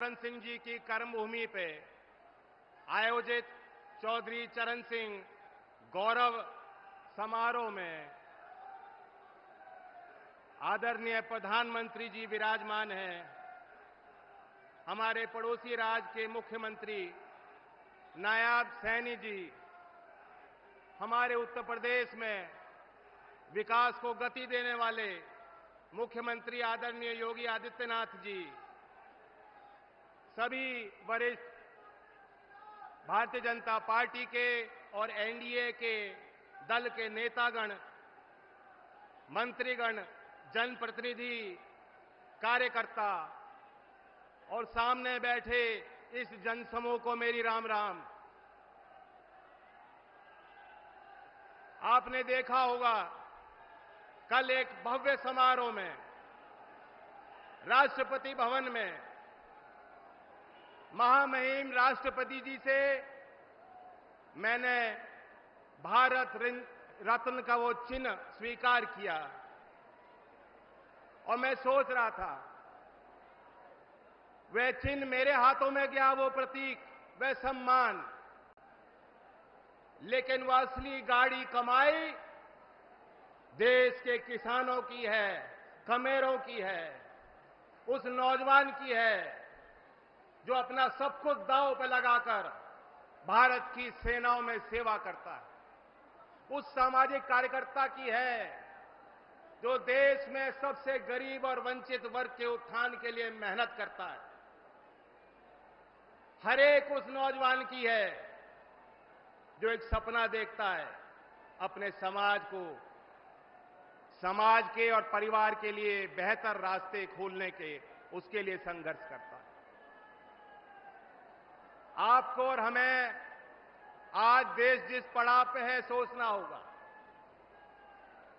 चरण सिंह जी की कर्मभूमि पे आयोजित चौधरी चरण सिंह गौरव समारोह में आदरणीय प्रधानमंत्री जी विराजमान हैं। हमारे पड़ोसी राज्य के मुख्यमंत्री नायब सैनी जी, हमारे उत्तर प्रदेश में विकास को गति देने वाले मुख्यमंत्री आदरणीय योगी आदित्यनाथ जी, सभी वरिष्ठ भारतीय जनता पार्टी के और एनडीए के दल के नेतागण, मंत्रीगण, जनप्रतिनिधि, कार्यकर्ता और सामने बैठे इस जनसमूह को मेरी राम राम। आपने देखा होगा कल एक भव्य समारोह में राष्ट्रपति भवन में महामहिम राष्ट्रपति जी से मैंने भारत रत्न का वो चिन्ह स्वीकार किया और मैं सोच रहा था वह चिन्ह मेरे हाथों में गया, वो प्रतीक, वह सम्मान, लेकिन वह असली गाड़ी कमाई देश के किसानों की है, कमेरों की है, उस नौजवान की है जो अपना सब कुछ दांव पे लगाकर भारत की सेनाओं में सेवा करता है, उस सामाजिक कार्यकर्ता की है जो देश में सबसे गरीब और वंचित वर्ग के उत्थान के लिए मेहनत करता है, हर एक उस नौजवान की है जो एक सपना देखता है अपने समाज को, समाज के और परिवार के लिए बेहतर रास्ते खोलने के, उसके लिए संघर्ष करता है। आपको और हमें आज देश जिस पड़ाव पे है सोचना होगा,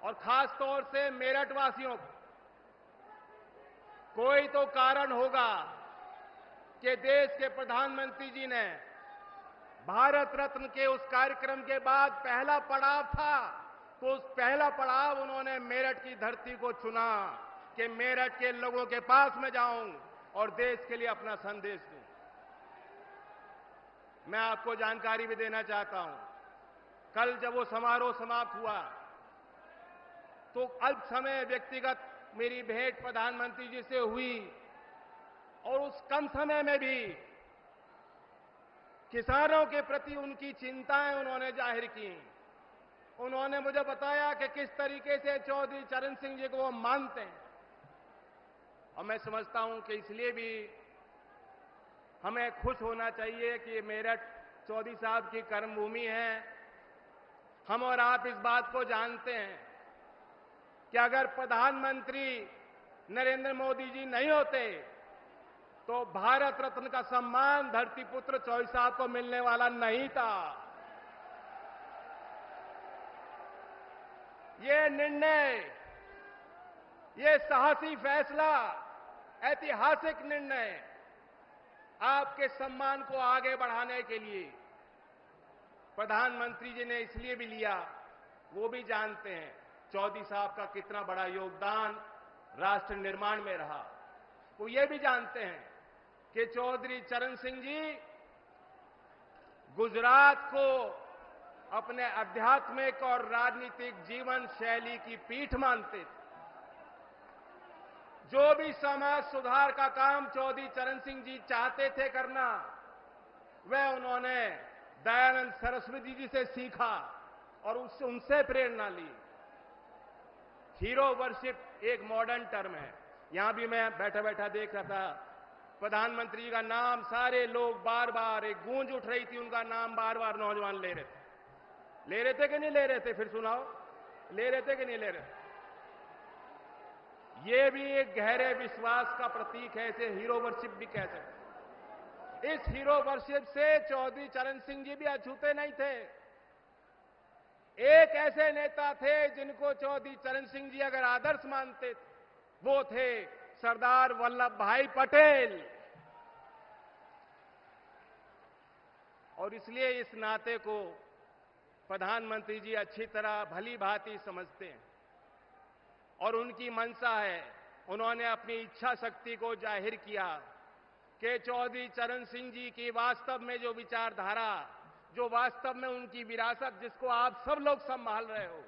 और खास तौर से मेरठ वासियों को कोई तो कारण होगा कि देश के प्रधानमंत्री जी ने भारत रत्न के उस कार्यक्रम के बाद पहला पड़ाव था, तो उस पहला पड़ाव उन्होंने मेरठ की धरती को चुना कि मेरठ के लोगों के पास में जाऊं और देश के लिए अपना संदेश दूं। मैं आपको जानकारी भी देना चाहता हूं, कल जब वो समारोह समाप्त हुआ तो अल्प समय व्यक्तिगत मेरी भेंट प्रधानमंत्री जी से हुई और उस कम समय में भी किसानों के प्रति उनकी चिंताएं उन्होंने जाहिर की। उन्होंने मुझे बताया कि किस तरीके से चौधरी चरण सिंह जी को वो मानते हैं, और मैं समझता हूं कि इसलिए भी हमें खुश होना चाहिए कि मेरठ चौधरी साहब की कर्मभूमि है। हम और आप इस बात को जानते हैं कि अगर प्रधानमंत्री नरेंद्र मोदी जी नहीं होते तो भारत रत्न का सम्मान धरतीपुत्र चौधरी साहब को मिलने वाला नहीं था। ये निर्णय, ये साहसी फैसला, ऐतिहासिक निर्णय आपके सम्मान को आगे बढ़ाने के लिए प्रधानमंत्री जी ने इसलिए भी लिया, वो भी जानते हैं चौधरी साहब का कितना बड़ा योगदान राष्ट्र निर्माण में रहा। वो ये भी जानते हैं कि चौधरी चरण सिंह जी गुजरात को अपने आध्यात्मिक और राजनीतिक जीवन शैली की पीठ मानते थे। जो भी समाज सुधार का काम चौधरी चरण सिंह जी चाहते थे करना, वह उन्होंने दयानंद सरस्वती जी से सीखा और उससे उनसे प्रेरणा ली। हीरो वर्शिप एक मॉडर्न टर्म है। यहां भी मैं बैठा बैठा देख रहा था, प्रधानमंत्री जी का नाम सारे लोग बार बार, एक गूंज उठ रही थी, उनका नाम बार बार नौजवान ले रहे थे कि नहीं ले रहे थे? फिर सुनाओ, ले रहे थे कि नहीं ले रहे थे? ये भी एक गहरे विश्वास का प्रतीक है, इसे हीरो वर्शिप भी कह सकते। इस हीरो वर्शिप से चौधरी चरण सिंह जी भी अछूते नहीं थे। एक ऐसे नेता थे जिनको चौधरी चरण सिंह जी अगर आदर्श मानते थे, वो थे सरदार वल्लभ भाई पटेल। और इसलिए इस नाते को प्रधानमंत्री जी अच्छी तरह भली भांति समझते हैं और उनकी मंशा है, उन्होंने अपनी इच्छा शक्ति को जाहिर किया कि चौधरी चरण सिंह जी की वास्तव में जो विचारधारा, जो वास्तव में उनकी विरासत, जिसको आप सब लोग संभाल रहे हो,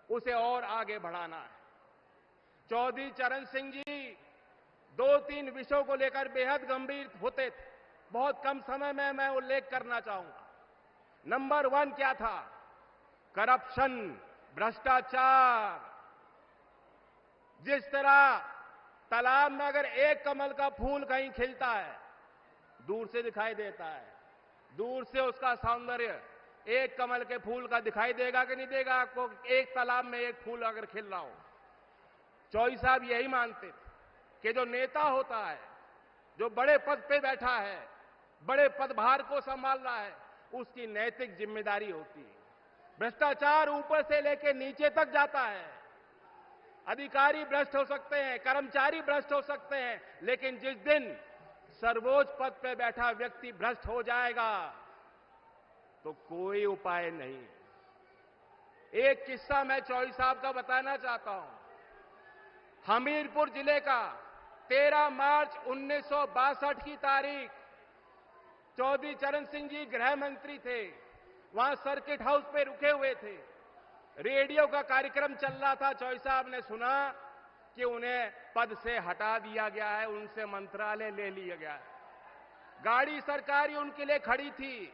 उसे और आगे बढ़ाना है। चौधरी चरण सिंह जी 2-3 विषयों को लेकर बेहद गंभीर होते थे। बहुत कम समय में मैं उल्लेख करना चाहूंगा। नंबर 1 क्या था? करप्शन, भ्रष्टाचार। जिस तरह तालाब में अगर एक कमल का फूल कहीं खिलता है, दूर से दिखाई देता है, दूर से उसका सौंदर्य एक कमल के फूल का दिखाई देगा कि नहीं देगा आपको? एक तालाब में एक फूल अगर खिल रहा हो। चौधरी साहब यही मानते थे कि जो नेता होता है, जो बड़े पद पे बैठा है, बड़े पदभार को संभाल रहा है, उसकी नैतिक जिम्मेदारी होती है। भ्रष्टाचार ऊपर से लेकर नीचे तक जाता है। अधिकारी भ्रष्ट हो सकते हैं, कर्मचारी भ्रष्ट हो सकते हैं, लेकिन जिस दिन सर्वोच्च पद पे बैठा व्यक्ति भ्रष्ट हो जाएगा तो कोई उपाय नहीं। एक किस्सा मैं चौधरी साहब का बताना चाहता हूं। हमीरपुर जिले का 13 मार्च 1962 की तारीख, चौधरी चरण सिंह जी गृह मंत्री थे। वहां सर्किट हाउस पे रुके हुए थे। रेडियो का कार्यक्रम चल रहा था। चौधरी साहब ने सुना कि उन्हें पद से हटा दिया गया है, उनसे मंत्रालय ले लिया गया है। गाड़ी सरकारी उनके लिए खड़ी थी।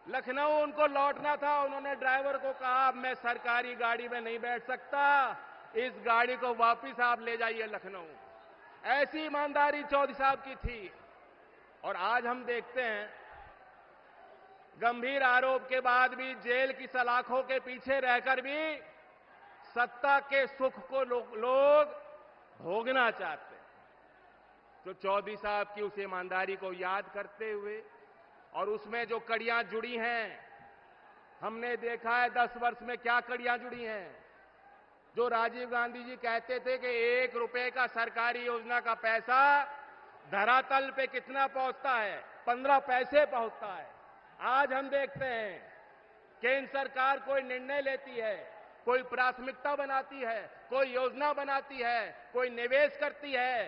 लखनऊ उनको लौटना था। उन्होंने ड्राइवर को कहा, अब मैं सरकारी गाड़ी में नहीं बैठ सकता, इस गाड़ी को वापस आप ले जाइए लखनऊ। ऐसी ईमानदारी चौधरी साहब की थी। और आज हम देखते हैं, गंभीर आरोप के बाद भी जेल की सलाखों के पीछे रहकर भी सत्ता के सुख को लोग भोगना चाहते हैं। तो चौधरी साहब की उस ईमानदारी को याद करते हुए और उसमें जो कड़ियां जुड़ी हैं, हमने देखा है 10 वर्ष में क्या कड़ियां जुड़ी हैं। जो राजीव गांधी जी कहते थे कि 1 रुपए का सरकारी योजना का पैसा धरातल पे कितना पहुंचता है? 15 पैसे पहुंचता है। आज हम देखते हैं केंद्र सरकार कोई निर्णय लेती है, कोई प्राथमिकता बनाती है, कोई योजना बनाती है, कोई निवेश करती है,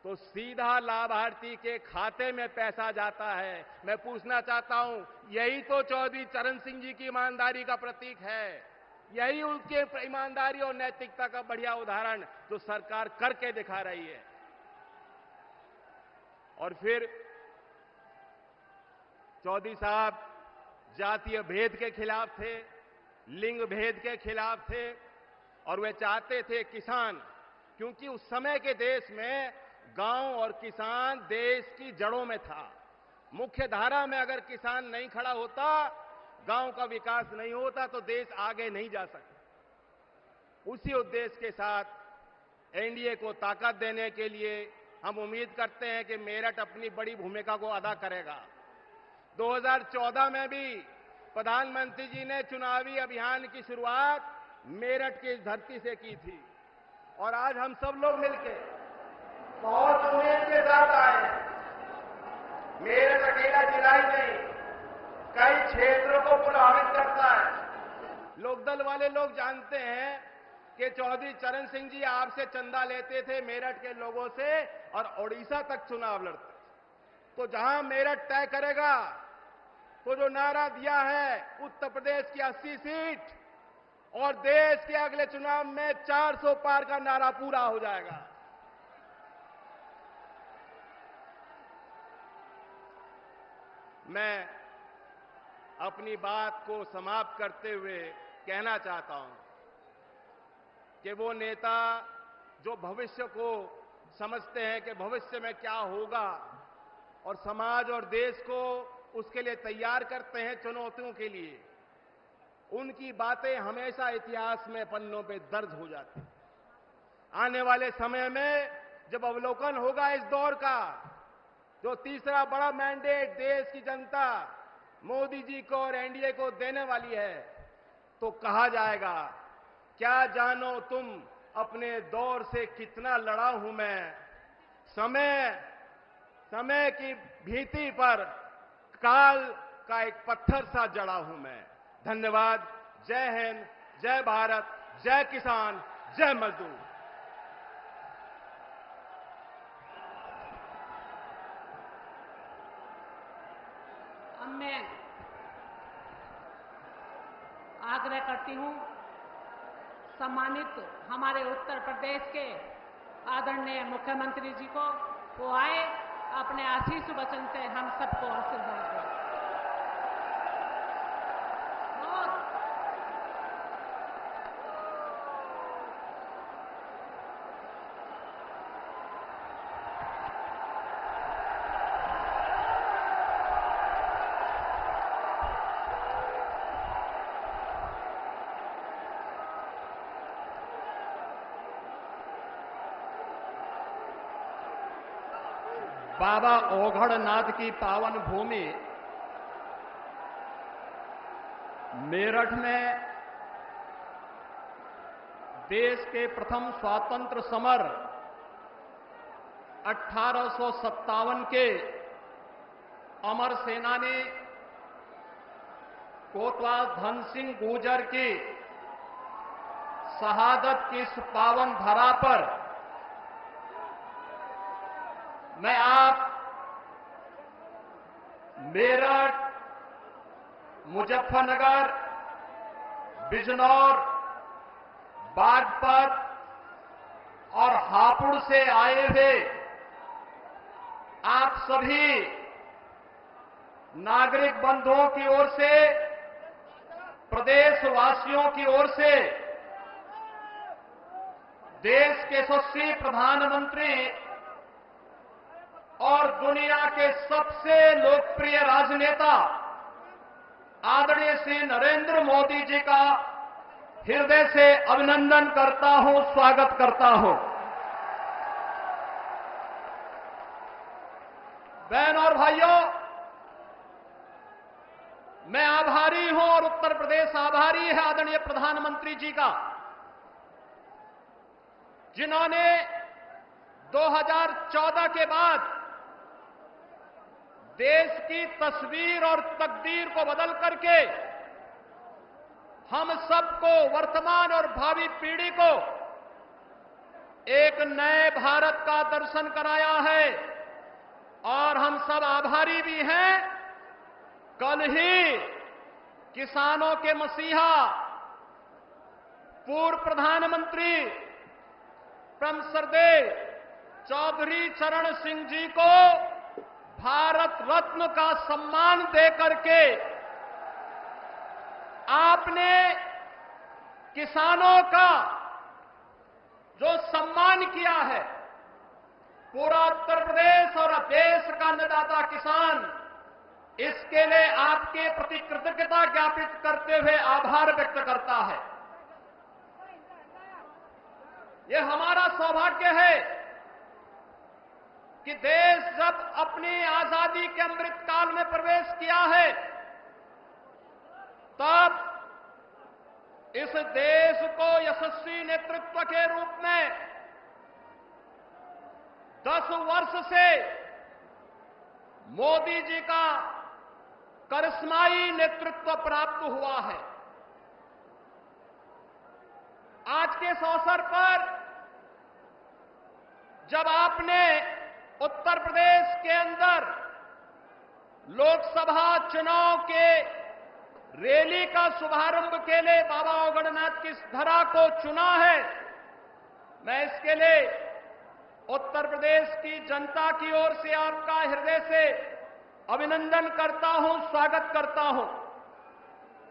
तो सीधा लाभार्थी के खाते में पैसा जाता है। मैं पूछना चाहता हूं, यही तो चौधरी चरण सिंह जी की ईमानदारी का प्रतीक है। यही उनके ईमानदारी और नैतिकता का बढ़िया उदाहरण जो सरकार करके दिखा रही है। और फिर चौधरी साहब जातीय भेद के खिलाफ थे, लिंग भेद के खिलाफ थे, और वे चाहते थे किसान, क्योंकि उस समय के देश में गांव और किसान देश की जड़ों में था। मुख्य धारा में अगर किसान नहीं खड़ा होता, गांव का विकास नहीं होता, तो देश आगे नहीं जा सकता। उसी उद्देश्य के साथ एनडीए को ताकत देने के लिए हम उम्मीद करते हैं कि मेरठ अपनी बड़ी भूमिका को अदा करेगा। 2014 में भी प्रधानमंत्री जी ने चुनावी अभियान की शुरुआत मेरठ की धरती से की थी, और आज हम सब लोग मिलकर बहुत उम्मीद के साथ आए। मेरठ अकेला जिला ही नहीं, कई क्षेत्रों को प्रभावित करता है। लोकदल वाले लोग जानते हैं कि चौधरी चरण सिंह जी आपसे चंदा लेते थे मेरठ के लोगों से, और ओडिशा तक चुनाव लड़ते। तो जहां मेरठ तय करेगा, तो जो नारा दिया है उत्तर प्रदेश की 80 सीट और देश के अगले चुनाव में 400 पार का नारा पूरा हो जाएगा। मैं अपनी बात को समाप्त करते हुए कहना चाहता हूं कि वो नेता जो भविष्य को समझते हैं कि भविष्य में क्या होगा और समाज और देश को उसके लिए तैयार करते हैं चुनौतियों के लिए, उनकी बातें हमेशा इतिहास में पन्नों पे दर्ज हो जाती हैं। आने वाले समय में जब अवलोकन होगा इस दौर का, जो तीसरा बड़ा मैंडेट देश की जनता मोदी जी को और एनडीए को देने वाली है, तो कहा जाएगा, क्या जानो तुम अपने दौर से कितना लड़ा हूं मैं, समय की भीति पर काल का एक पत्थर सा जड़ा हूं मैं। धन्यवाद। जय हिंद, जय भारत, जय किसान, जय मजदूर। अब मैं आग्रह करती हूं, सम्मानित हमारे उत्तर प्रदेश के आदरणीय मुख्यमंत्री जी को, वो आए अपने आशीष वचन से हम सबको आशीर्वाद दें। बाबा ओघड़नाथ की पावन भूमि मेरठ में देश के प्रथम स्वातंत्र समर 1857 के अमर सेनानी कोतवाल धन सिंह गुर्जर की शहादत की इस पावन धरा पर मैं आप मेरठ, मुजफ्फरनगर, बिजनौर, बागपत और हापुड़ से आए हुए आप सभी नागरिक बंधुओं की ओर से, प्रदेशवासियों की ओर से देश के यशस्वी प्रधानमंत्री और दुनिया के सबसे लोकप्रिय राजनेता आदरणीय श्री नरेंद्र मोदी जी का हृदय से अभिनंदन करता हूं, स्वागत करता हूं। बहन और भाइयों, मैं आभारी हूं और उत्तर प्रदेश आभारी है आदरणीय प्रधानमंत्री जी का, जिन्होंने 2014 के बाद देश की तस्वीर और तकदीर को बदल करके हम सबको, वर्तमान और भावी पीढ़ी को एक नए भारत का दर्शन कराया है और हम सब आभारी भी हैं। कल ही किसानों के मसीहा पूर्व प्रधानमंत्री परम श्रद्धेय चौधरी चरण सिंह जी को भारत रत्न का सम्मान देकर के आपने किसानों का जो सम्मान किया है, पूरा उत्तर प्रदेश और देश का अन्नदाता किसान इसके लिए आपके प्रति कृतज्ञता ज्ञापित करते हुए आभार व्यक्त करता है। यह हमारा सौभाग्य है कि देश जब अपनी आजादी के अमृत काल में प्रवेश किया है, तब इस देश को यशस्वी नेतृत्व के रूप में 10 वर्ष से मोदी जी का करिश्माई नेतृत्व प्राप्त हुआ है। आज के इस अवसर पर जब आपने उत्तर प्रदेश के अंदर लोकसभा चुनाव के रैली का शुभारंभ के लिए बाबा ओघड़नाथ की इस धरा को चुना है, मैं इसके लिए उत्तर प्रदेश की जनता की ओर से आपका हृदय से अभिनंदन करता हूं, स्वागत करता हूं।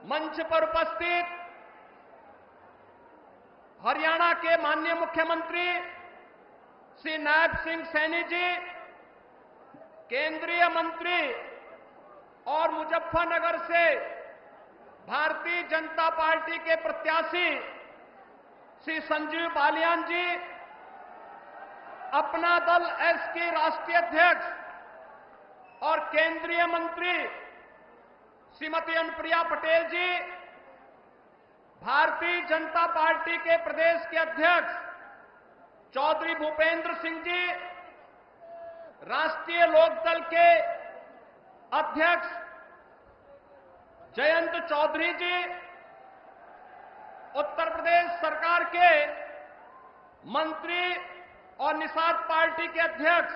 मंच पर उपस्थित हरियाणा के माननीय मुख्यमंत्री श्री नायब सिंह सैनी जी, केंद्रीय मंत्री और मुजफ्फरनगर से भारतीय जनता पार्टी के प्रत्याशी श्री संजीव बालियान जी, अपना दल एस के राष्ट्रीय अध्यक्ष और केंद्रीय मंत्री श्रीमती अनुप्रिया पटेल जी, भारतीय जनता पार्टी के प्रदेश के अध्यक्ष चौधरी भूपेंद्र सिंह जी, राष्ट्रीय लोकदल के अध्यक्ष जयंत चौधरी जी, उत्तर प्रदेश सरकार के मंत्री और निषाद पार्टी के अध्यक्ष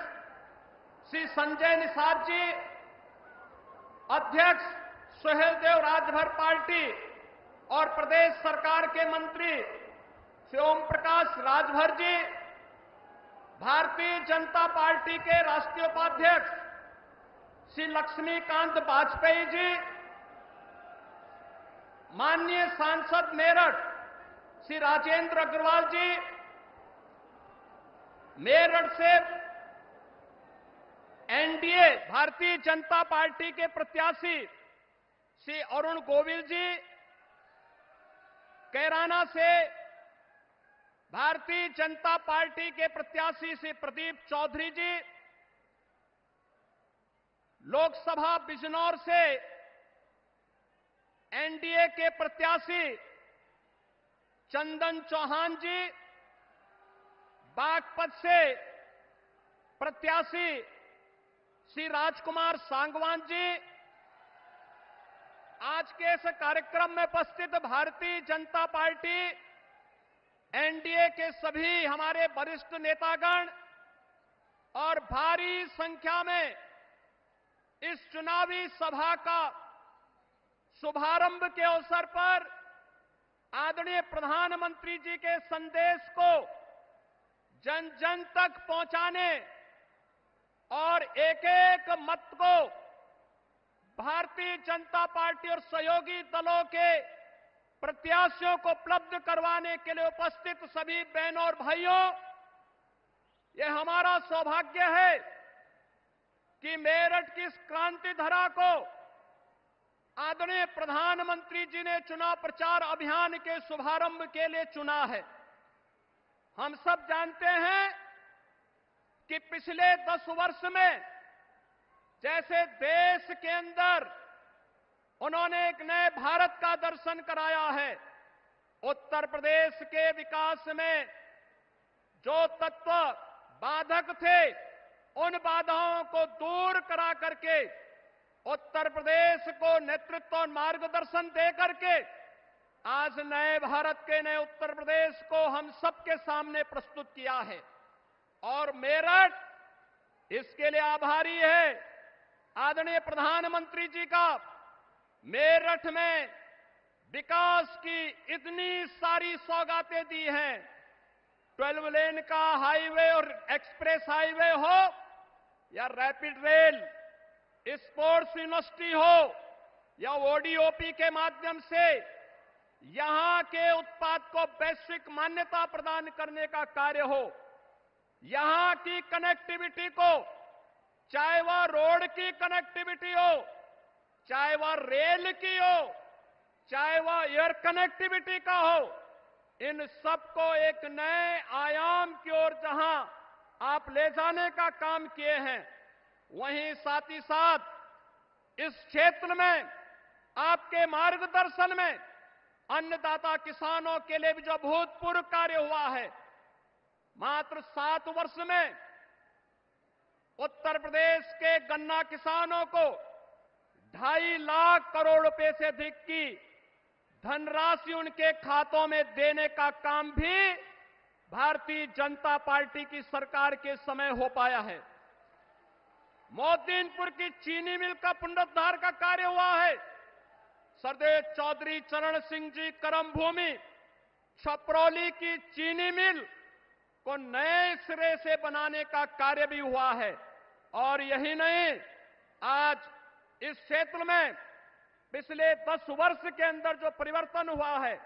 श्री संजय निषाद जी अध्यक्ष सुहेलदेव राजभर पार्टी और प्रदेश सरकार के मंत्री श्री ओम प्रकाश राजभर जी, भारतीय जनता पार्टी के राष्ट्रीय उपाध्यक्ष श्री लक्ष्मीकांत वाजपेयी जी, माननीय सांसद मेरठ श्री राजेंद्र अग्रवाल जी, मेरठ से एनडीए भारतीय जनता पार्टी के प्रत्याशी श्री अरुण गोविल जी, कैराना से भारतीय जनता पार्टी के प्रत्याशी श्री प्रदीप चौधरी जी, लोकसभा बिजनौर से एनडीए के प्रत्याशी चंदन चौहान जी, बागपत से प्रत्याशी श्री राजकुमार सांगवान जी, आज के इस कार्यक्रम में उपस्थित भारतीय जनता पार्टी एनडीए के सभी हमारे वरिष्ठ नेतागण और भारी संख्या में इस चुनावी सभा का शुभारंभ के अवसर पर आदरणीय प्रधानमंत्री जी के संदेश को जन जन तक पहुंचाने और एक एक मत को भारतीय जनता पार्टी और सहयोगी दलों के प्रत्याशियों को उपलब्ध करवाने के लिए उपस्थित सभी बहनों और भाइयों, यह हमारा सौभाग्य है कि मेरठ की इस क्रांति धरा को आदरणीय प्रधानमंत्री जी ने चुनाव प्रचार अभियान के शुभारंभ के लिए चुना है। हम सब जानते हैं कि पिछले 10 वर्ष में जैसे देश के अंदर उन्होंने एक नए भारत का दर्शन कराया है, उत्तर प्रदेश के विकास में जो तत्व बाधक थे उन बाधाओं को दूर करा करके उत्तर प्रदेश को नेतृत्व और मार्गदर्शन दे करके आज नए भारत के नए उत्तर प्रदेश को हम सबके सामने प्रस्तुत किया है। और मेरठ इसके लिए आभारी है आदरणीय प्रधानमंत्री जी का। मेरठ में विकास की इतनी सारी सौगातें दी हैं, 12 लेन का हाईवे और एक्सप्रेस हाईवे हो या रैपिड रेल, स्पोर्ट्स यूनिवर्सिटी हो या ओडीओपी के माध्यम से यहां के उत्पाद को वैश्विक मान्यता प्रदान करने का कार्य हो, यहां की कनेक्टिविटी को, चाहे वह रोड की कनेक्टिविटी हो, चाहे वह रेल की हो, चाहे वह एयर कनेक्टिविटी का हो, इन सबको एक नए आयाम की ओर जहां आप ले जाने का काम किए हैं, वहीं साथ ही साथ इस क्षेत्र में आपके मार्गदर्शन में अन्नदाता किसानों के लिए भी जो अभूतपूर्व कार्य हुआ है, मात्र 7 वर्ष में उत्तर प्रदेश के गन्ना किसानों को 2.5 लाख करोड़ रुपए से अधिक की धनराशि उनके खातों में देने का काम भी भारतीय जनता पार्टी की सरकार के समय हो पाया है। मोदीनपुर की चीनी मिल का पुनरुद्धार का कार्य हुआ है। सरदेव चौधरी चरण सिंह जी कर्मभूमि छपरौली की चीनी मिल को नए सिरे से बनाने का कार्य भी हुआ है। और यही नहीं, आज इस क्षेत्र में पिछले 10 वर्ष के अंदर जो परिवर्तन हुआ है,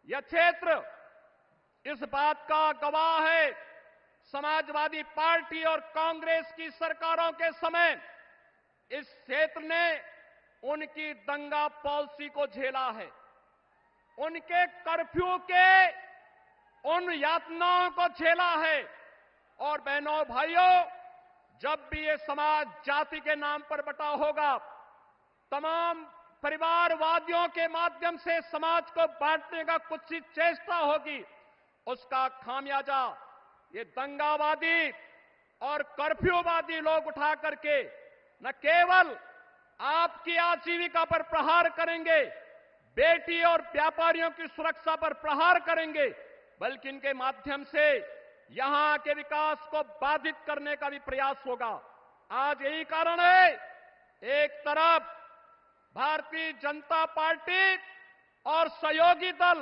यह क्षेत्र इस बात का गवाह है। समाजवादी पार्टी और कांग्रेस की सरकारों के समय इस क्षेत्र ने उनकी दंगा पॉलिसी को झेला है, उनके कर्फ्यू के उन यातनाओं को झेला है। और बहनों भाइयों, जब भी ये समाज जाति के नाम पर बटा होगा, तमाम परिवारवादियों के माध्यम से समाज को बांटने का कुछ ही चेष्टा होगी, उसका खामियाजा ये दंगावादी और कर्फ्यूवादी लोग उठा करके न केवल आपकी आजीविका पर प्रहार करेंगे, बेटी और व्यापारियों की सुरक्षा पर प्रहार करेंगे, बल्कि इनके माध्यम से यहां के विकास को बाधित करने का भी प्रयास होगा। आज यही कारण है, एक तरफ भारतीय जनता पार्टी और सहयोगी दल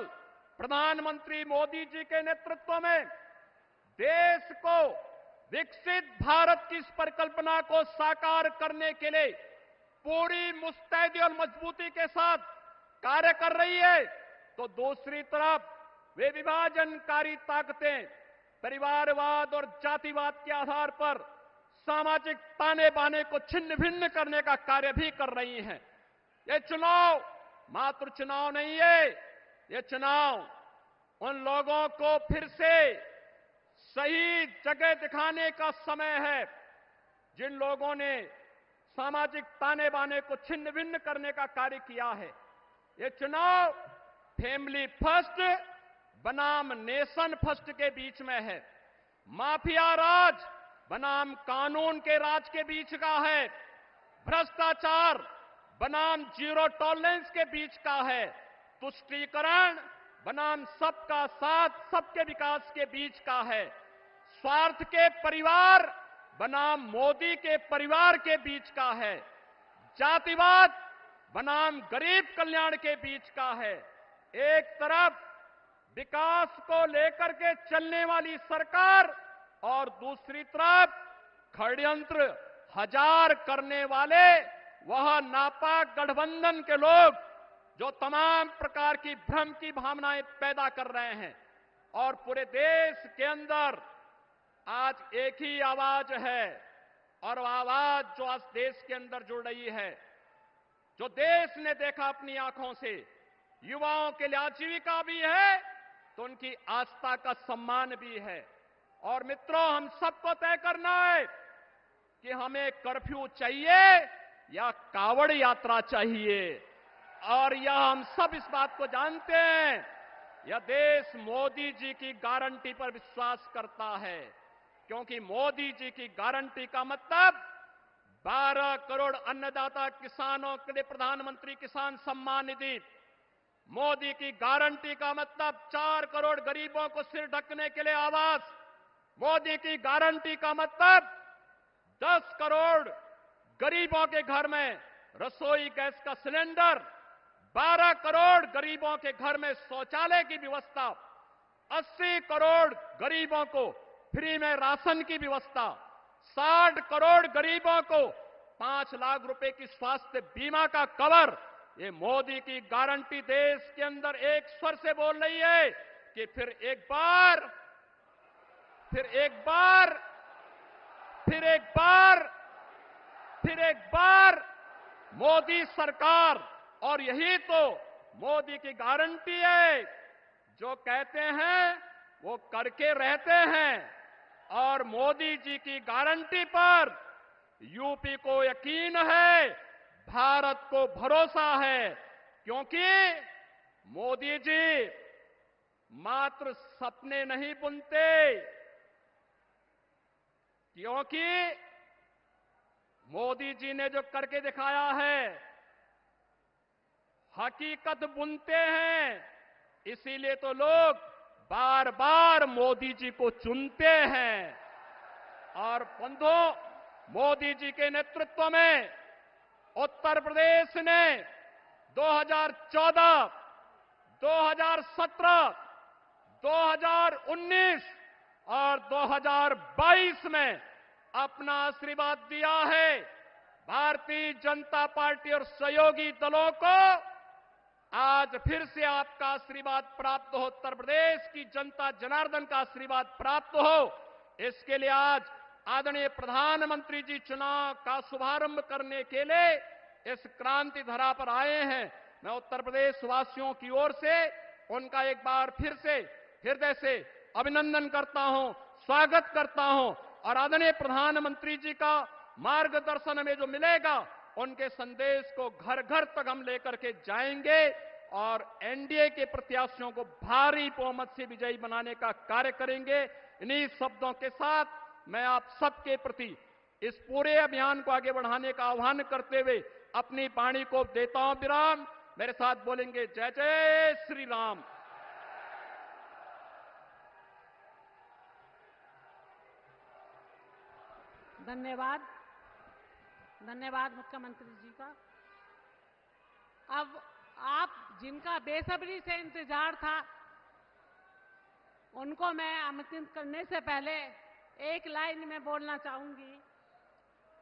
प्रधानमंत्री मोदी जी के नेतृत्व में देश को विकसित भारत की इस परिकल्पना को साकार करने के लिए पूरी मुस्तैदी और मजबूती के साथ कार्य कर रही है, तो दूसरी तरफ वे विभाजनकारी ताकतें परिवारवाद और जातिवाद के आधार पर सामाजिक ताने बाने को छिन्न भिन्न करने का कार्य भी कर रही हैं। ये चुनाव मात्र चुनाव नहीं है, ये चुनाव उन लोगों को फिर से सही जगह दिखाने का समय है जिन लोगों ने सामाजिक ताने बाने को छिन्न भिन्न करने का कार्य किया है। ये चुनाव फैमिली फर्स्ट बनाम नेशन फर्स्ट के बीच में है, माफिया राज बनाम कानून के राज के बीच का है, भ्रष्टाचार बनाम जीरो टॉलरेंस के बीच का है, तुष्टीकरण बनाम सबका साथ सबके विकास के बीच का है, स्वार्थ के परिवार बनाम मोदी के परिवार के बीच का है, जातिवाद बनाम गरीब कल्याण के बीच का है। एक तरफ विकास को लेकर के चलने वाली सरकार और दूसरी तरफ षड्यंत्र हजार करने वाले वह नापाक गठबंधन के लोग जो तमाम प्रकार की भ्रम की भावनाएं पैदा कर रहे हैं। और पूरे देश के अंदर आज एक ही आवाज है, और वह आवाज जो आज देश के अंदर जुड़ रही है, जो देश ने देखा अपनी आंखों से, युवाओं के लिए आजीविका भी है तो उनकी आस्था का सम्मान भी है। और मित्रों, हम सबको तय करना है कि हमें कर्फ्यू चाहिए या कावड़ यात्रा चाहिए। और यह हम सब इस बात को जानते हैं, यह देश मोदी जी की गारंटी पर विश्वास करता है, क्योंकि मोदी जी की गारंटी का मतलब 12 करोड़ अन्नदाता किसानों के लिए प्रधानमंत्री किसान सम्मान निधि, मोदी की गारंटी का मतलब 4 करोड़ गरीबों को सिर ढकने के लिए आवास, मोदी की गारंटी का मतलब 10 करोड़ गरीबों के घर में रसोई गैस का सिलेंडर, 12 करोड़ गरीबों के घर में शौचालय की व्यवस्था, 80 करोड़ गरीबों को फ्री में राशन की व्यवस्था, 60 करोड़ गरीबों को 5 लाख रुपए की स्वास्थ्य बीमा का कवर। ये मोदी की गारंटी देश के अंदर एक स्वर से बोल रही है कि फिर एक बार मोदी सरकार। और यही तो मोदी की गारंटी है, जो कहते हैं वो करके रहते हैं। और मोदी जी की गारंटी पर यूपी को यकीन है, भारत को भरोसा है, क्योंकि मोदी जी मात्र सपने नहीं बुनते, क्योंकि मोदी जी ने जो करके दिखाया है हकीकत बुनते हैं। इसीलिए तो लोग बार बार मोदी जी को चुनते हैं। और बंधुओं, मोदी जी के नेतृत्व में उत्तर प्रदेश ने 2014, 2017, 2019 और 2022 में अपना आशीर्वाद दिया है। भारतीय जनता पार्टी और सहयोगी दलों को आज फिर से आपका आशीर्वाद प्राप्त हो, उत्तर प्रदेश की जनता जनार्दन का आशीर्वाद प्राप्त हो। इसके लिए आज आदरणीय प्रधानमंत्री जी चुनाव का शुभारंभ करने के लिए इस क्रांति धरा पर आए हैं। मैं उत्तर प्रदेश वासियों की ओर से उनका एक बार फिर से हृदय से अभिनंदन करता हूं, स्वागत करता हूं। और आदरणीय प्रधानमंत्री जी का मार्गदर्शन हमें जो मिलेगा, उनके संदेश को घर घर तक हम लेकर के जाएंगे और एनडीए के प्रत्याशियों को भारी बहुमत से विजयी बनाने का कार्य करेंगे। इन्हीं शब्दों के साथ मैं आप सबके प्रति इस पूरे अभियान को आगे बढ़ाने का आह्वान करते हुए अपनी वाणी को देता हूं विराम। मेरे साथ बोलेंगे जय जय श्री राम। धन्यवाद, धन्यवाद मुख्यमंत्री जी का। अब आप जिनका बेसब्री से इंतजार था, उनको मैं आमंत्रित करने से पहले एक लाइन में बोलना चाहूंगी।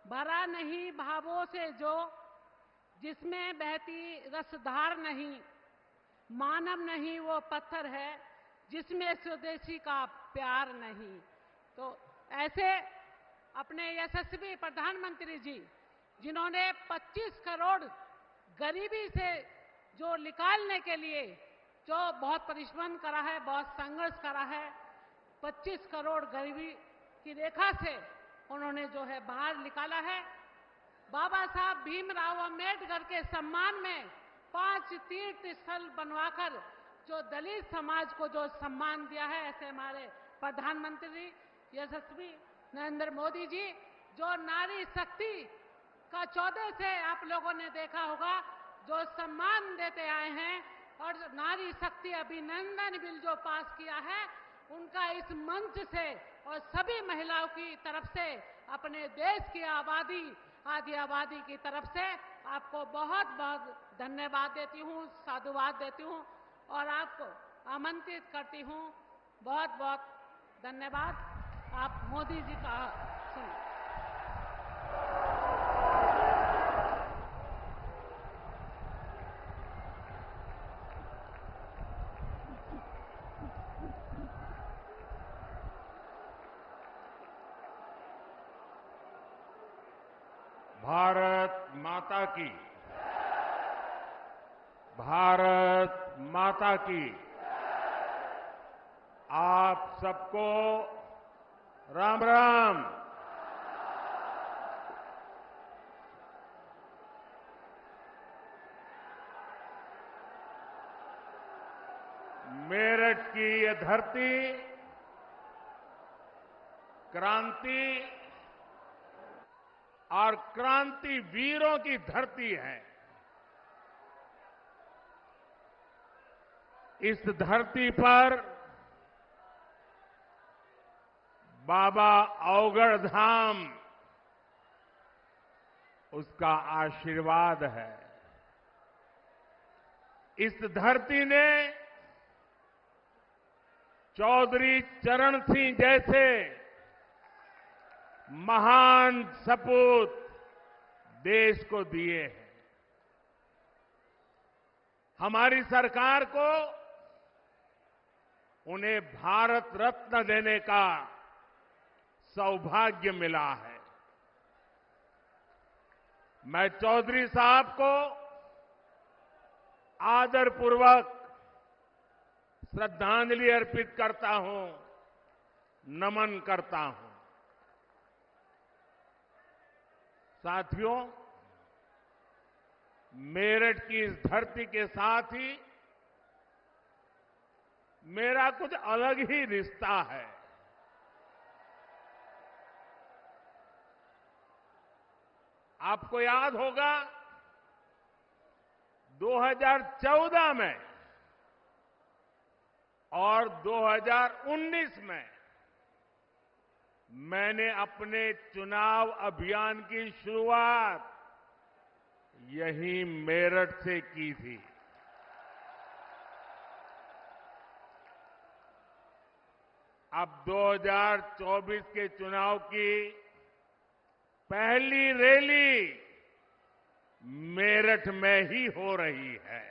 भरा नहीं भावों से जो, जिसमें बहती रसधार नहीं, मानव नहीं वो पत्थर है, जिसमें स्वदेशी का प्यार नहीं। तो ऐसे अपने यशस्वी प्रधानमंत्री जी, जिन्होंने 25 करोड़ गरीबी से जो निकालने के लिए जो बहुत परिश्रम करा है, बहुत संघर्ष करा है, 25 करोड़ गरीबी की रेखा से उन्होंने जो है बाहर निकाला है। बाबा साहब भीमराव अंबेडकर के सम्मान में 5 तीर्थ स्थल बनवाकर जो दलित समाज को जो सम्मान दिया है, ऐसे हमारे प्रधानमंत्री यशस्वी नरेंद्र मोदी जी, जो नारी शक्ति का 14 से आप लोगों ने देखा होगा जो सम्मान देते आए हैं, और नारी शक्ति अभिनंदन बिल जो पास किया है, उनका इस मंच से और सभी महिलाओं की तरफ से अपने देश की आधी आबादी की तरफ से आपको बहुत बहुत धन्यवाद देती हूँ, साधुवाद देती हूँ और आपको आमंत्रित करती हूँ। बहुत बहुत धन्यवाद। आप मोदी जी का सुनिए। भारत माता की, भारत माता की। आप सबको राम राम। मेरठ की ये धरती क्रांति और क्रांति वीरों की धरती है। इस धरती पर बाबा अवगढ़ धाम उसका आशीर्वाद है। इस धरती ने चौधरी चरण सिंह जैसे महान सपूत देश को दिए हैं। हमारी सरकार को उन्हें भारत रत्न देने का सौभाग्य मिला है। मैं चौधरी साहब को आदरपूर्वक श्रद्धांजलि अर्पित करता हूं, नमन करता हूं। साथियों, मेरठ की इस धरती के साथ ही मेरा कुछ अलग ही रिश्ता है। आपको याद होगा 2014 में और 2019 में मैंने अपने चुनाव अभियान की शुरुआत यही मेरठ से की थी। अब 2024 के चुनाव की पहली रैली मेरठ में ही हो रही है।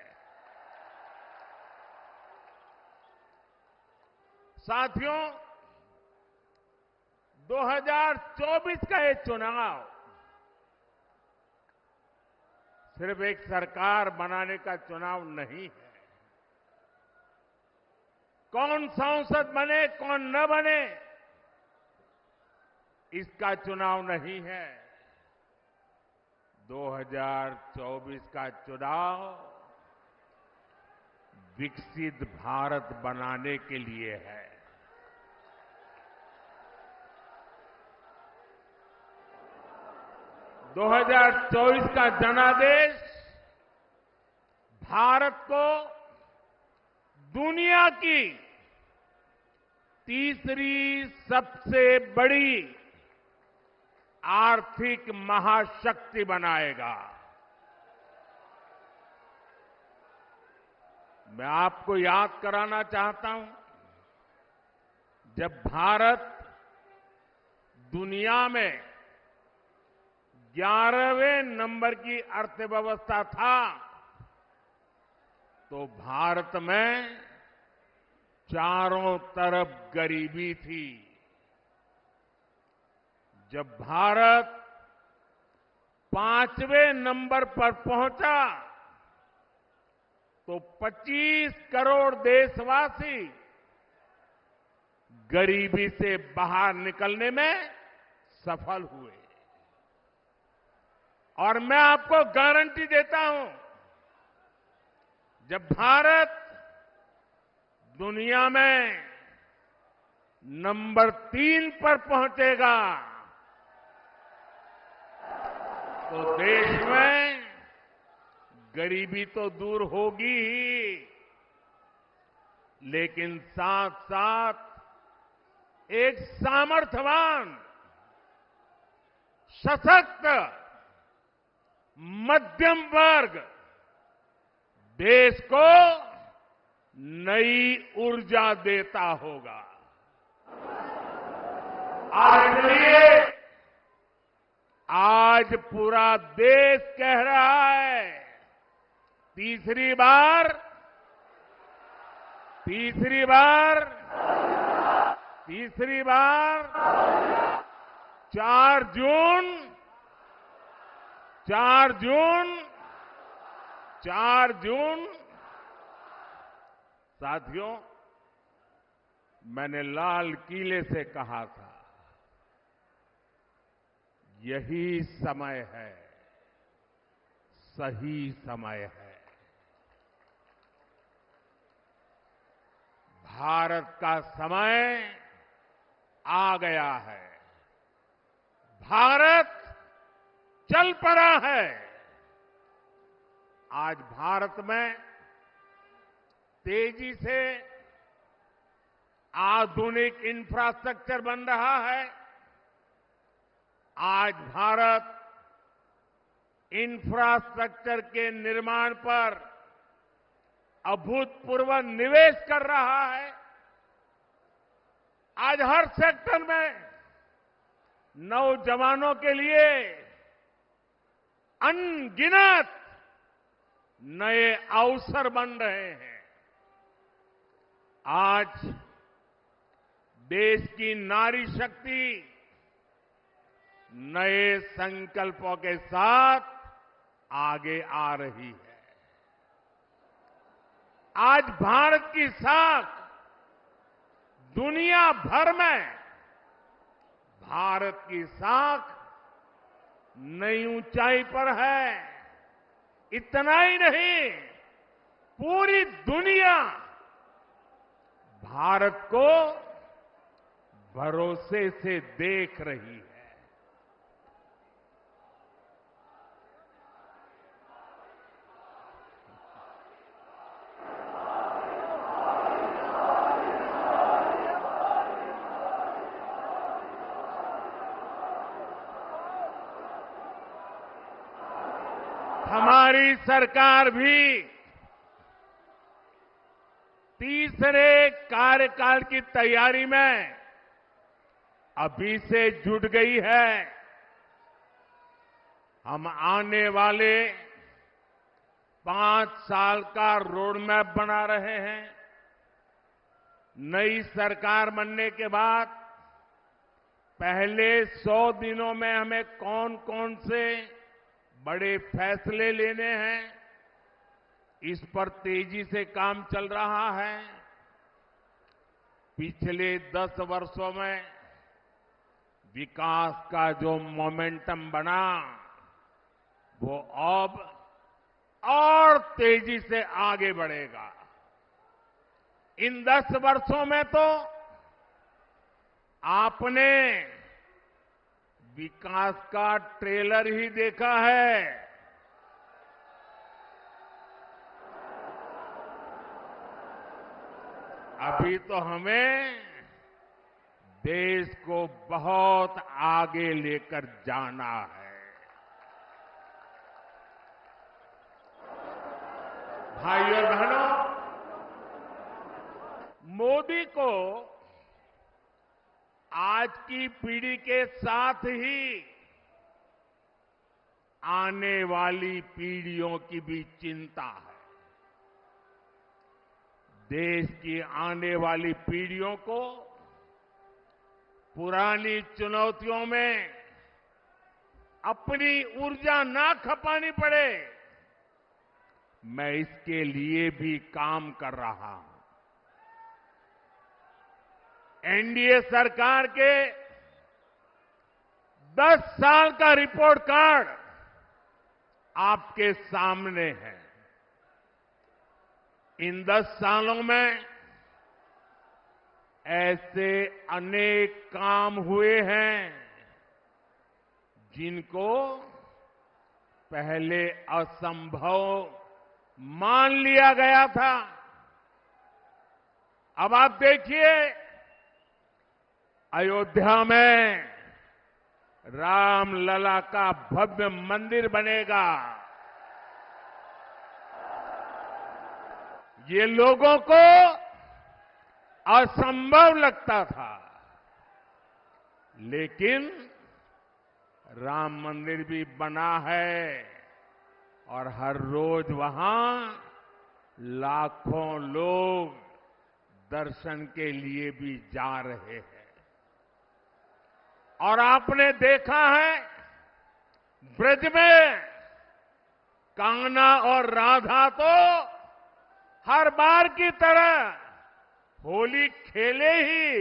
साथियों, 2024 का ये चुनाव सिर्फ एक सरकार बनाने का चुनाव नहीं है। कौन सांसद बने, कौन न बने, इसका चुनाव नहीं है। 2024 का चुनाव विकसित भारत बनाने के लिए है। 2024 का जनादेश भारत को दुनिया की तीसरी सबसे बड़ी आर्थिक महाशक्ति बनाएगा। मैं आपको याद कराना चाहता हूं, जब भारत दुनिया में 11वें नंबर की अर्थव्यवस्था था, तो भारत में चारों तरफ गरीबी थी। जब भारत 5वें नंबर पर पहुंचा, तो 25 करोड़ देशवासी गरीबी से बाहर निकलने में सफल हुए। और मैं आपको गारंटी देता हूं, जब भारत दुनिया में नंबर 3 पर पहुंचेगा, तो देश में गरीबी तो दूर होगी ही, लेकिन साथ साथ एक सामर्थ्यवान, सशक्त मध्यम वर्ग देश को नई ऊर्जा देता होगा। आज पूरा देश कह रहा है, तीसरी बार 4 जून। साथियों, मैंने लाल किले से कहा था, यही समय है, सही समय है। भारत का समय आ गया है। भारत चल पड़ा है। आज भारत में तेजी से आधुनिक इंफ्रास्ट्रक्चर बन रहा है। आज भारत इंफ्रास्ट्रक्चर के निर्माण पर अभूतपूर्व निवेश कर रहा है। आज हर सेक्टर में नौजवानों के लिए अनगिनत नए अवसर बन रहे हैं। आज देश की नारी शक्ति नए संकल्पों के साथ आगे आ रही है। आज भारत की साख दुनिया भर में, भारत की साख नई ऊंचाई पर है। इतना ही नहीं, पूरी दुनिया भारत को भरोसे से देख रही है। हमारी सरकार भी तीसरे कार्यकाल की तैयारी में अभी से जुट गई है। हम आने वाले 5 साल का रोड मैप बना रहे हैं। नई सरकार बनने के बाद पहले 100 दिनों में हमें कौन कौन से बड़े फैसले लेने हैं, इस पर तेजी से काम चल रहा है। पिछले 10 वर्षों में विकास का जो मोमेंटम बना, वो अब और तेजी से आगे बढ़ेगा। इन 10 वर्षों में तो आपने विकास का ट्रेलर ही देखा है। अभी तो हमें देश को बहुत आगे लेकर जाना है। भाइयों और बहनों, की पीढ़ी के साथ ही आने वाली पीढ़ियों की भी चिंता है। देश की आने वाली पीढ़ियों को पुरानी चुनौतियों में अपनी ऊर्जा ना खपानी पड़े, मैं इसके लिए भी काम कर रहा हूं। एनडीए सरकार के 10 साल का रिपोर्ट कार्ड आपके सामने है। इन 10 सालों में ऐसे अनेक काम हुए हैं जिनको पहले असंभव मान लिया गया था। अब आप देखिए, अयोध्या में रामलला का भव्य मंदिर बनेगा। ये लोगों को असंभव लगता था, लेकिन राम मंदिर भी बना है और हर रोज वहां लाखों लोग दर्शन के लिए भी जा रहे हैं। और आपने देखा है, ब्रज में कान्हा और राधा तो हर बार की तरह होली खेले ही।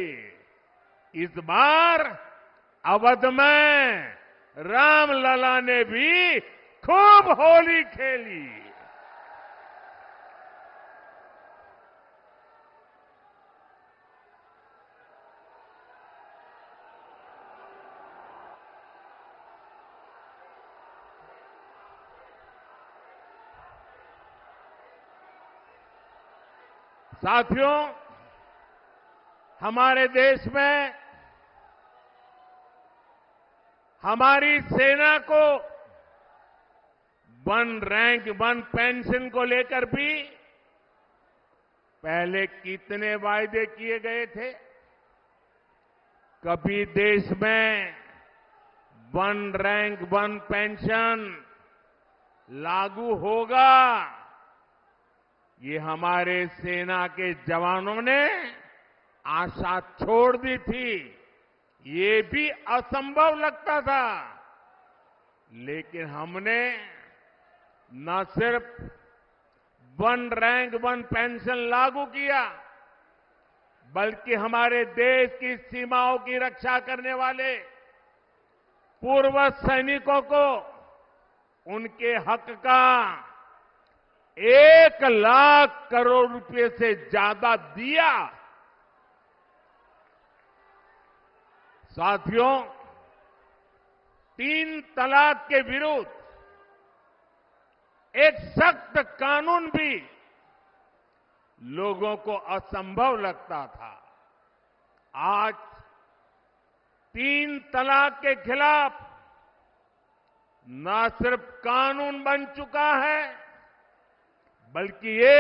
इस बार अवध में रामलला ने भी खूब होली खेली। साथियों, हमारे देश में हमारी सेना को 1 रैंक 1 पेंशन को लेकर भी पहले कितने वायदे किए गए थे। कभी देश में 1 रैंक 1 पेंशन लागू होगा, ये हमारे सेना के जवानों ने आशा छोड़ दी थी। ये भी असंभव लगता था, लेकिन हमने न सिर्फ 1 रैंक 1 पेंशन लागू किया, बल्कि हमारे देश की सीमाओं की रक्षा करने वाले पूर्व सैनिकों को उनके हक का 1 लाख करोड़ रुपए से ज्यादा दिया। साथियों, 3 तलाक के विरुद्ध एक सख्त कानून भी लोगों को असंभव लगता था। आज 3 तलाक के खिलाफ न सिर्फ कानून बन चुका है, बल्कि ये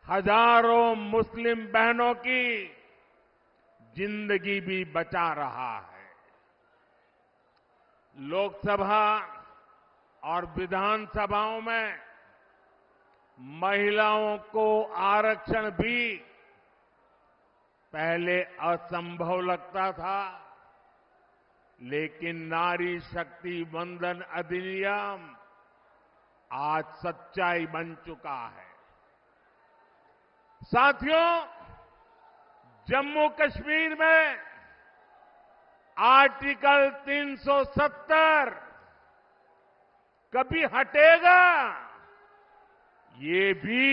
हजारों मुस्लिम बहनों की जिंदगी भी बचा रहा है। लोकसभा और विधानसभाओं में महिलाओं को आरक्षण भी पहले असंभव लगता था, लेकिन नारी शक्ति वंदन अधिनियम आज सच्चाई बन चुका है। साथियों, जम्मू कश्मीर में आर्टिकल 370 कभी हटेगा, ये भी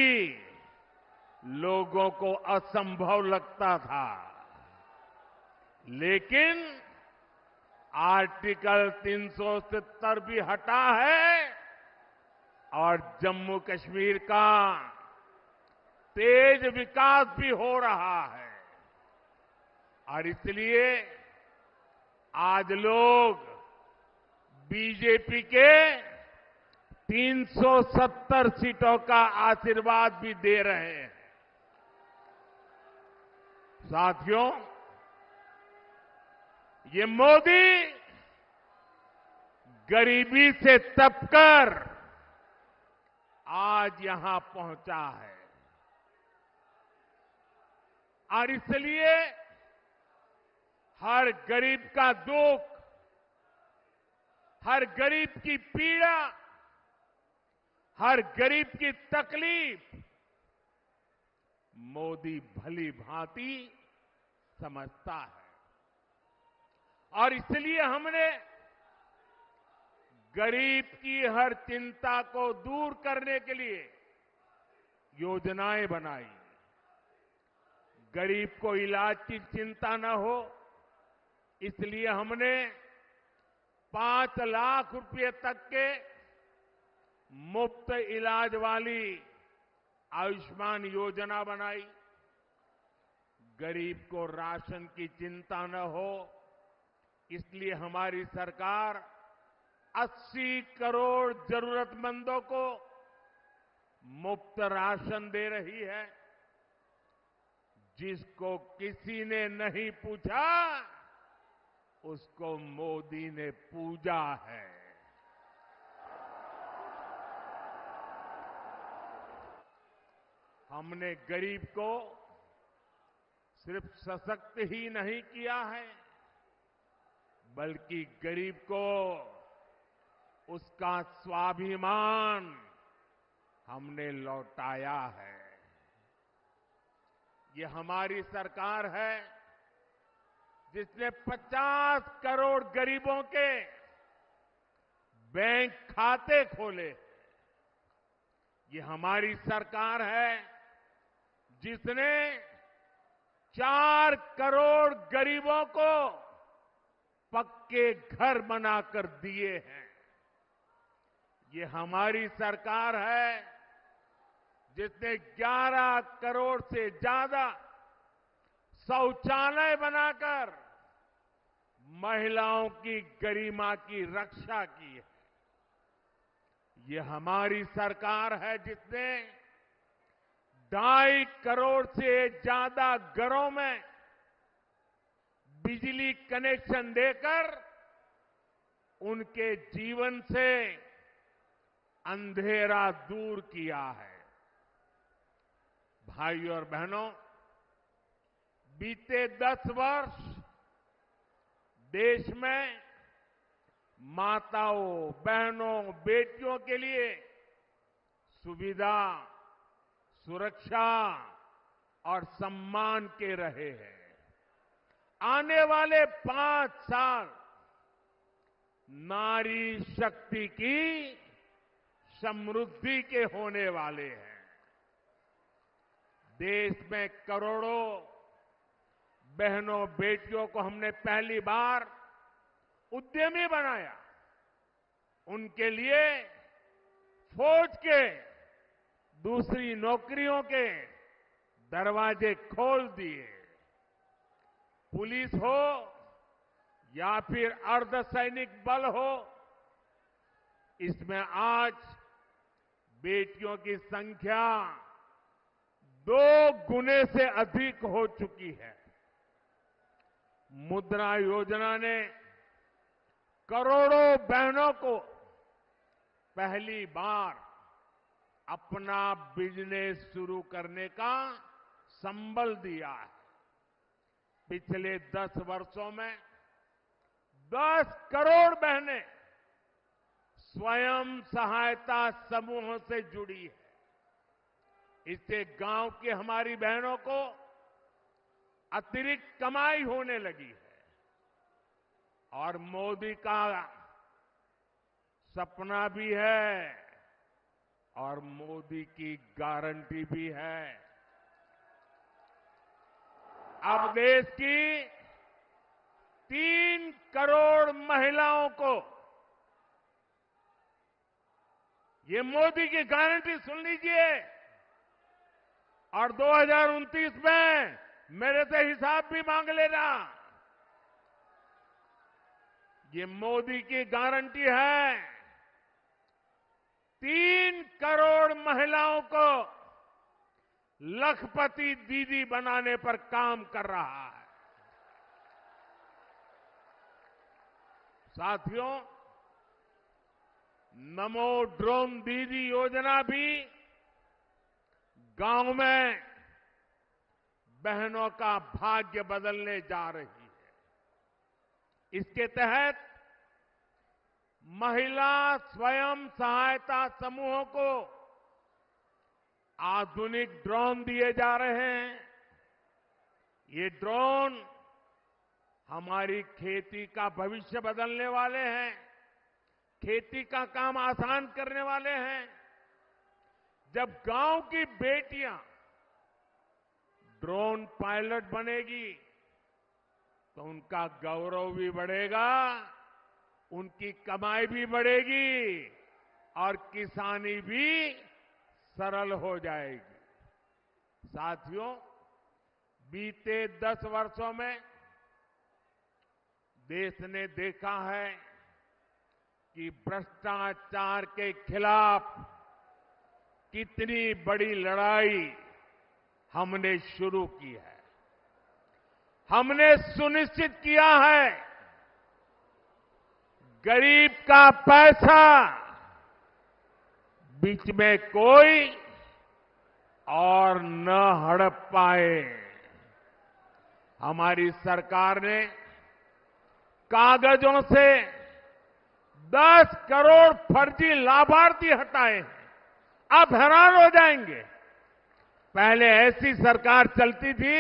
लोगों को असंभव लगता था, लेकिन आर्टिकल 370 भी हटा है और जम्मू कश्मीर का तेज विकास भी हो रहा है। और इसलिए आज लोग बीजेपी के 370 सीटों का आशीर्वाद भी दे रहे हैं। साथियों, ये मोदी गरीबी से तपकर आज यहां पहुंचा है और इसलिए हर गरीब का दुख, हर गरीब की पीड़ा, हर गरीब की तकलीफ मोदी भली भांति समझता है और इसलिए हमने गरीब की हर चिंता को दूर करने के लिए योजनाएं बनाई। गरीब को इलाज की चिंता न हो, इसलिए हमने 5 लाख रुपए तक के मुफ्त इलाज वाली आयुष्मान योजना बनाई। गरीब को राशन की चिंता न हो, इसलिए हमारी सरकार 80 करोड़ जरूरतमंदों को मुफ्त राशन दे रही है। जिसको किसी ने नहीं पूछा, उसको मोदी ने पूजा है। हमने गरीब को सिर्फ सशक्त ही नहीं किया है, बल्कि गरीब को उसका स्वाभिमान हमने लौटाया है। ये हमारी सरकार है जिसने 50 करोड़ गरीबों के बैंक खाते खोले। ये हमारी सरकार है जिसने 4 करोड़ गरीबों को पक्के घर बनाकर दिए हैं। ये हमारी सरकार है जिसने 11 करोड़ से ज्यादा शौचालय बनाकर महिलाओं की गरिमा की रक्षा की है। ये हमारी सरकार है जिसने 2.5 करोड़ से ज्यादा घरों में बिजली कनेक्शन देकर उनके जीवन से अंधेरा दूर किया है। भाइयों और बहनों, बीते 10 वर्ष देश में माताओं, बहनों, बेटियों के लिए सुविधा, सुरक्षा और सम्मान के रहे हैं। आने वाले 5 साल नारी शक्ति की समृद्धि के होने वाले हैं। देश में करोड़ों बहनों, बेटियों को हमने पहली बार उद्यमी बनाया। उनके लिए फौज के दूसरी नौकरियों के दरवाजे खोल दिए। पुलिस हो या फिर अर्धसैनिक बल हो, इसमें आज बेटियों की संख्या 2 गुने से अधिक हो चुकी है। मुद्रा योजना ने करोड़ों बहनों को पहली बार अपना बिजनेस शुरू करने का संबल दिया है। पिछले 10 वर्षों में 10 करोड़ बहनें स्वयं सहायता समूहों से जुड़ी है। इससे गांव की हमारी बहनों को अतिरिक्त कमाई होने लगी है और मोदी का सपना भी है और मोदी की गारंटी भी है। अब देश की 3 करोड़ महिलाओं को ये मोदी की गारंटी सुन लीजिए और 2029 में मेरे से हिसाब भी मांग लेना। ये मोदी की गारंटी है। 3 करोड़ महिलाओं को लखपति दीदी बनाने पर काम कर रहा है। साथियों, नमो ड्रोन दीदी योजना भी गांव में बहनों का भाग्य बदलने जा रही है। इसके तहत महिला स्वयं सहायता समूहों को आधुनिक ड्रोन दिए जा रहे हैं। ये ड्रोन हमारी खेती का भविष्य बदलने वाले हैं, खेती का काम आसान करने वाले हैं। जब गांव की बेटियां ड्रोन पायलट बनेगी तो उनका गौरव भी बढ़ेगा, उनकी कमाई भी बढ़ेगी और किसानी भी सरल हो जाएगी। साथियों, बीते 10 वर्षों में देश ने देखा है कि भ्रष्टाचार के खिलाफ कितनी बड़ी लड़ाई हमने शुरू की है। हमने सुनिश्चित किया है गरीब का पैसा बीच में कोई और न हड़प पाए। हमारी सरकार ने कागजों से 10 करोड़ फर्जी लाभार्थी हटाए हैं। आप हैरान हो जाएंगे, पहले ऐसी सरकार चलती थी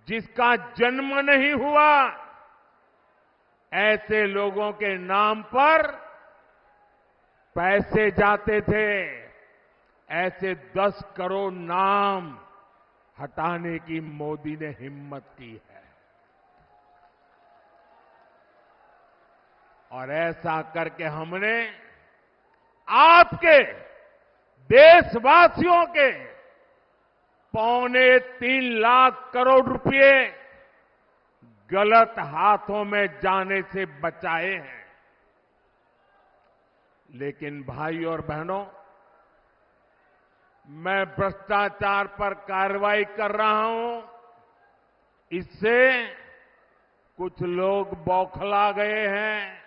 जिसका जन्म नहीं हुआ, ऐसे लोगों के नाम पर पैसे जाते थे। ऐसे 10 करोड़ नाम हटाने की मोदी ने हिम्मत की है और ऐसा करके हमने आपके देशवासियों के 3.25 लाख करोड़ रुपए गलत हाथों में जाने से बचाए हैं। लेकिन भाई और बहनों, मैं भ्रष्टाचार पर कार्रवाई कर रहा हूं, इससे कुछ लोग बौखला गए हैं।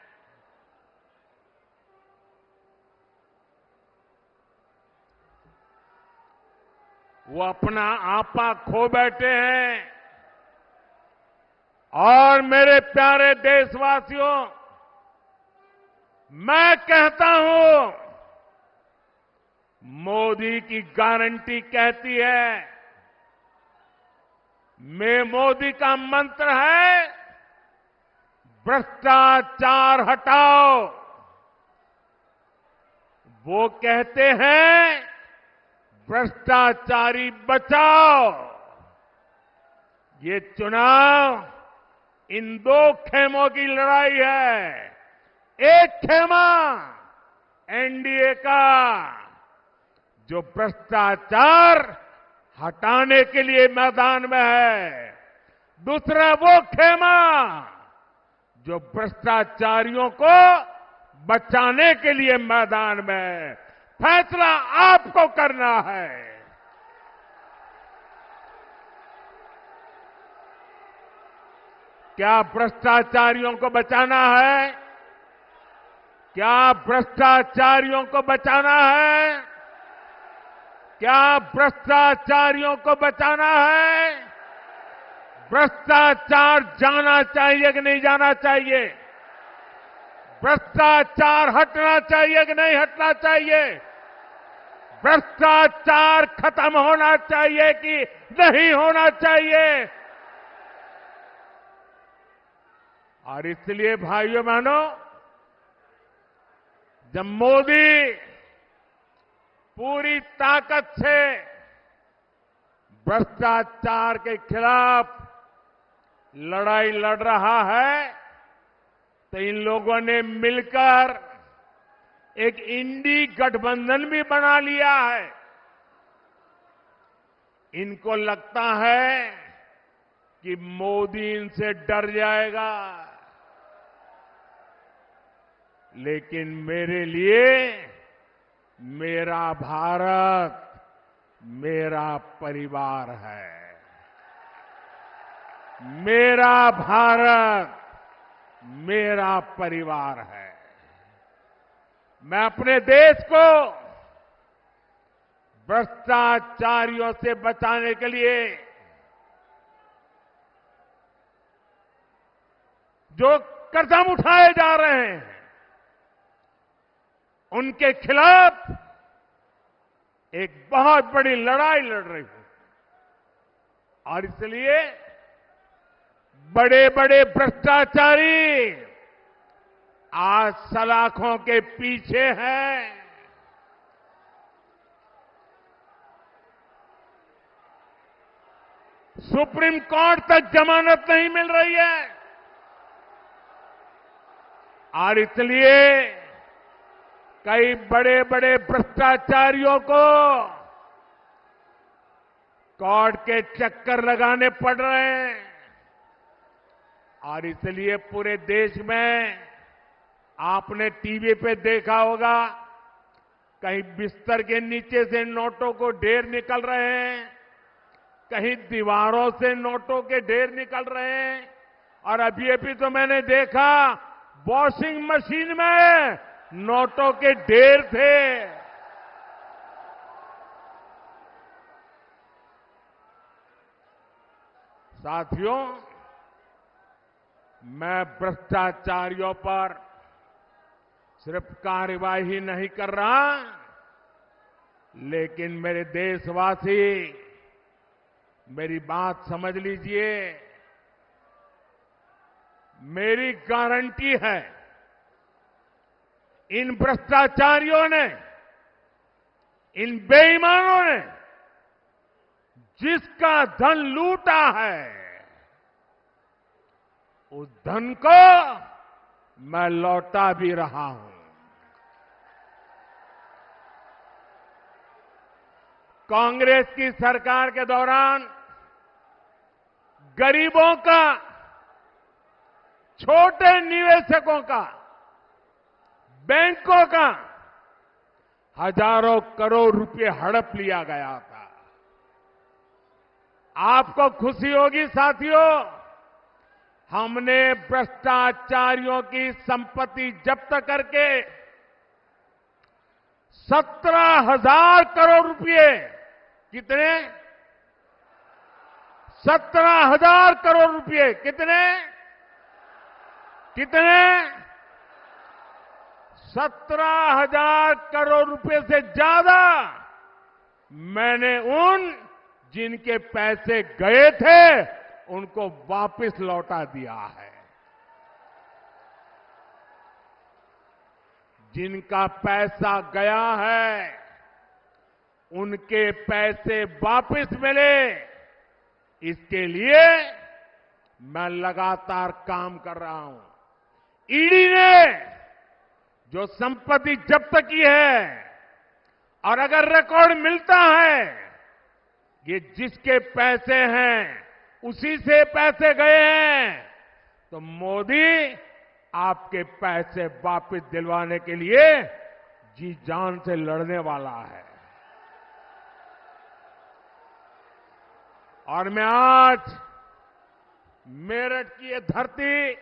वो अपना आपा खो बैठे हैं। और मेरे प्यारे देशवासियों, मैं कहता हूं, मोदी की गारंटी कहती है, मोदी का मंत्र है भ्रष्टाचार हटाओ। वो कहते हैं भ्रष्टाचारी बचाओ। ये चुनाव इन 2 खेमों की लड़ाई है। एक खेमा एनडीए का, जो भ्रष्टाचार हटाने के लिए मैदान में है। दूसरा वो खेमा जो भ्रष्टाचारियों को बचाने के लिए मैदान में है। फैसला आपको करना है। क्या भ्रष्टाचारियों को बचाना है? क्या भ्रष्टाचारियों को बचाना है? क्या भ्रष्टाचारियों को बचाना है? भ्रष्टाचार जाना चाहिए कि नहीं जाना चाहिए? भ्रष्टाचार हटना चाहिए कि नहीं हटना चाहिए? भ्रष्टाचार खत्म होना चाहिए कि नहीं होना चाहिए? और इसलिए भाइयों बहनों, जब मोदी पूरी ताकत से भ्रष्टाचार के खिलाफ लड़ाई लड़ रहा है, तो इन लोगों ने मिलकर एक इंडी गठबंधन भी बना लिया है। इनको लगता है कि मोदी इनसे डर जाएगा, लेकिन मेरे लिए मेरा भारत मेरा परिवार है। मेरा भारत, मेरा परिवार है। मेरा भारत, मेरा परिवार है। मेरा भारत, मेरा परिवार है। मेरा भारत, मेरा परिवार है। मेरा भारत, मेरा परिवार है। मेरा परिवार है। मैं अपने देश को भ्रष्टाचारियों से बचाने के लिए जो कदम उठाए जा रहे हैं उनके खिलाफ एक बहुत बड़ी लड़ाई लड़ रही हूं। और इसलिए बड़े बड़े भ्रष्टाचारी आज सलाखों के पीछे हैं। सुप्रीम कोर्ट तक जमानत नहीं मिल रही है और इसलिए कई बड़े बड़े भ्रष्टाचारियों को कोर्ट के चक्कर लगाने पड़ रहे हैं। और इसलिए पूरे देश में आपने टीवी पे देखा होगा, कहीं बिस्तर के नीचे से नोटों को ढेर निकल रहे हैं, कहीं दीवारों से नोटों के ढेर निकल रहे हैं। और अभी तो मैंने देखा वॉशिंग मशीन में नोटों के ढेर थे। साथियों, मैं भ्रष्टाचारियों पर सिर्फ कार्यवाही नहीं कर रहा, लेकिन मेरे देशवासी मेरी बात समझ लीजिए। मेरी गारंटी है, इन भ्रष्टाचारियों ने, इन बेईमानों ने जिसका धन लूटा है, उस धन को मैं लौटा भी रहा हूं। कांग्रेस की सरकार के दौरान गरीबों का, छोटे निवेशकों का, बैंकों का हजारों करोड़ रुपए हड़प लिया गया था। आपको खुशी होगी साथियों, हमने भ्रष्टाचारियों की संपत्ति जब्त करके 17,000 करोड़ रुपए, कितने? 17,000 करोड़ रुपए। कितने? 17,000 करोड़ रुपए से ज्यादा मैंने उन जिनके पैसे गए थे उनको वापस लौटा दिया है। जिनका पैसा गया है उनके पैसे वापस मिले, इसके लिए मैं लगातार काम कर रहा हूं। ईडी ने जो संपत्ति जब्त की है, और अगर रिकॉर्ड मिलता है ये जिसके पैसे हैं उसी से पैसे गए हैं, तो मोदी आपके पैसे वापस दिलवाने के लिए जी जान से लड़ने वाला है। और मैं आज मेरठ की ये धरती,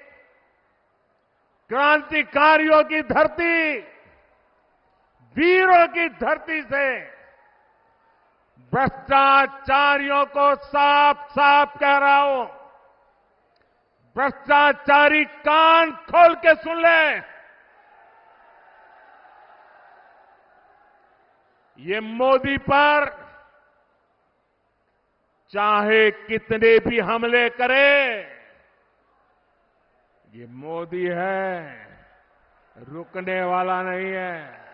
क्रांतिकारियों की धरती, वीरों की धरती से भ्रष्टाचारियों को साफ साफ कह रहा हूं, भ्रष्टाचारी कान खोल के सुन ले। ये मोदी पर चाहे कितने भी हमले करे, ये मोदी है, रुकने वाला नहीं है।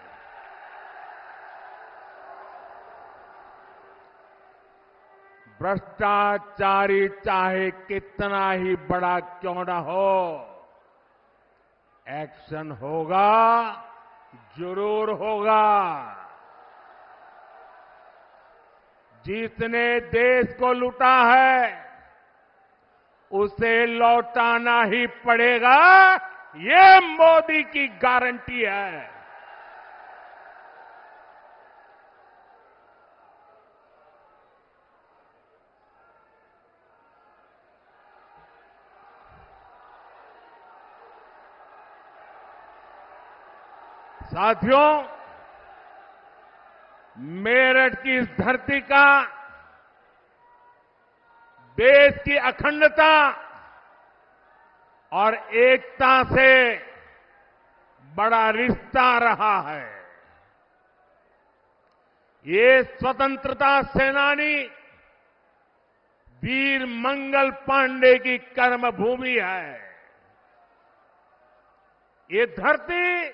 भ्रष्टाचारी चाहे कितना ही बड़ा क्यों ना हो, एक्शन होगा, जरूर होगा। जिसने देश को लूटा है उसे लौटाना ही पड़ेगा, ये मोदी की गारंटी है। साथियों, मेरठ की इस धरती का देश की अखंडता और एकता से बड़ा रिश्ता रहा है। ये स्वतंत्रता सेनानी वीर मंगल पांडे की कर्मभूमि है। ये धरती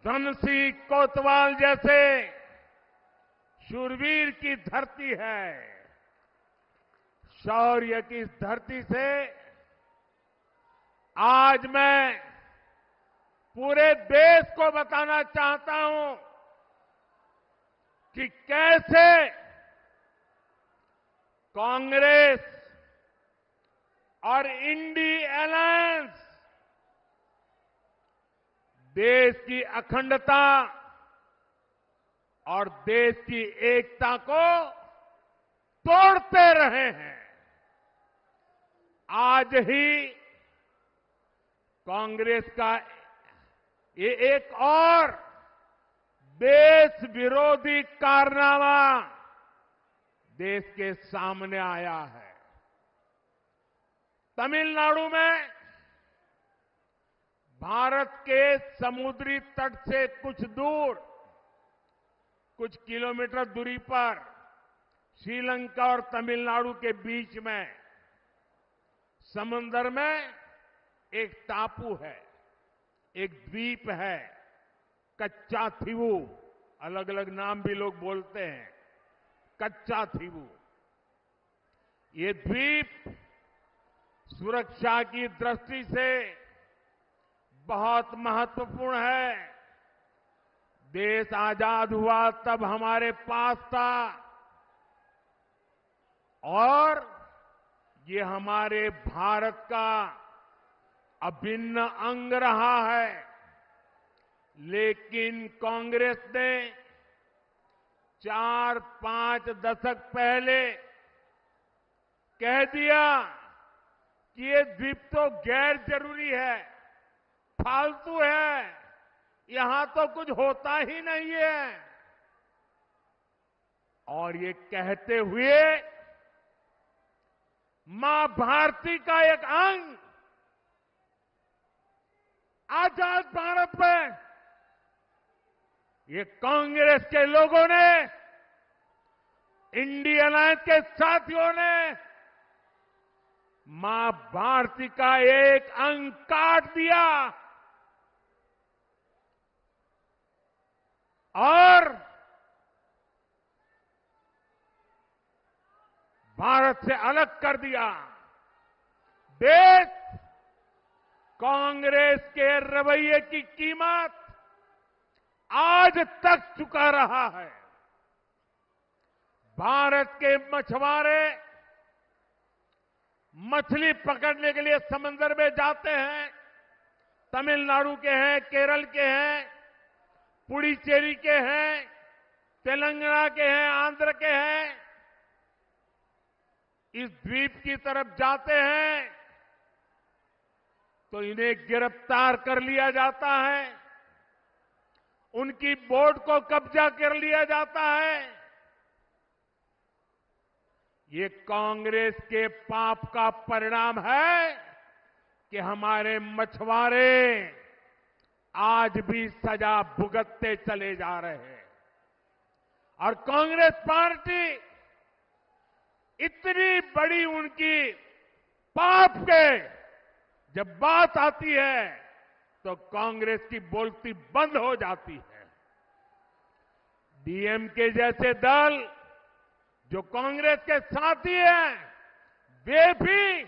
धनसिंह कोतवाल जैसे शूरवीर की धरती है। शौर्य की इस धरती से आज मैं पूरे देश को बताना चाहता हूं कि कैसे कांग्रेस और इंडी अलायंस देश की अखंडता और देश की एकता को तोड़ते रहे हैं। आज ही कांग्रेस का ये एक और देश विरोधी कारनामा देश के सामने आया है। तमिलनाडु में भारत के समुद्री तट से कुछ दूर, कुछ किलोमीटर दूरी पर श्रीलंका और तमिलनाडु के बीच में समुद्र में एक टापू है, एक द्वीप है, कच्चा थीवू, अलग अलग नाम भी लोग बोलते हैं, कच्चा थीवू। ये द्वीप सुरक्षा की दृष्टि से बहुत महत्वपूर्ण है। देश आजाद हुआ तब हमारे पास था और ये हमारे भारत का अभिन्न अंग रहा है। लेकिन कांग्रेस ने 4-5 दशक पहले कह दिया कि ये द्वीप तो गैर जरूरी है, फालतू है, यहां तो कुछ होता ही नहीं है। और ये कहते हुए मां भारती का एक अंग आजाद भारत में ये कांग्रेस के लोगों ने, इंडिया अलायंस के साथियों ने मां भारती का एक अंग काट दिया और भारत से अलग कर दिया। देश कांग्रेस के रवैये की कीमत आज तक चुका रहा है। भारत के मछुआरे मछली पकड़ने के लिए समंदर में जाते हैं, तमिलनाडु के हैं, केरल के हैं, पुडुचेरी के हैं, तेलंगाना के हैं, आंध्र के हैं, इस द्वीप की तरफ जाते हैं तो इन्हें गिरफ्तार कर लिया जाता है, उनकी बोट को कब्जा कर लिया जाता है। ये कांग्रेस के पाप का परिणाम है कि हमारे मछुआरे आज भी सजा भुगतते चले जा रहे हैं। और कांग्रेस पार्टी इतनी बड़ी उनकी पाप के जब बात आती है तो कांग्रेस की बोलती बंद हो जाती है। डीएमके जैसे दल जो कांग्रेस के साथी हैं, वे भी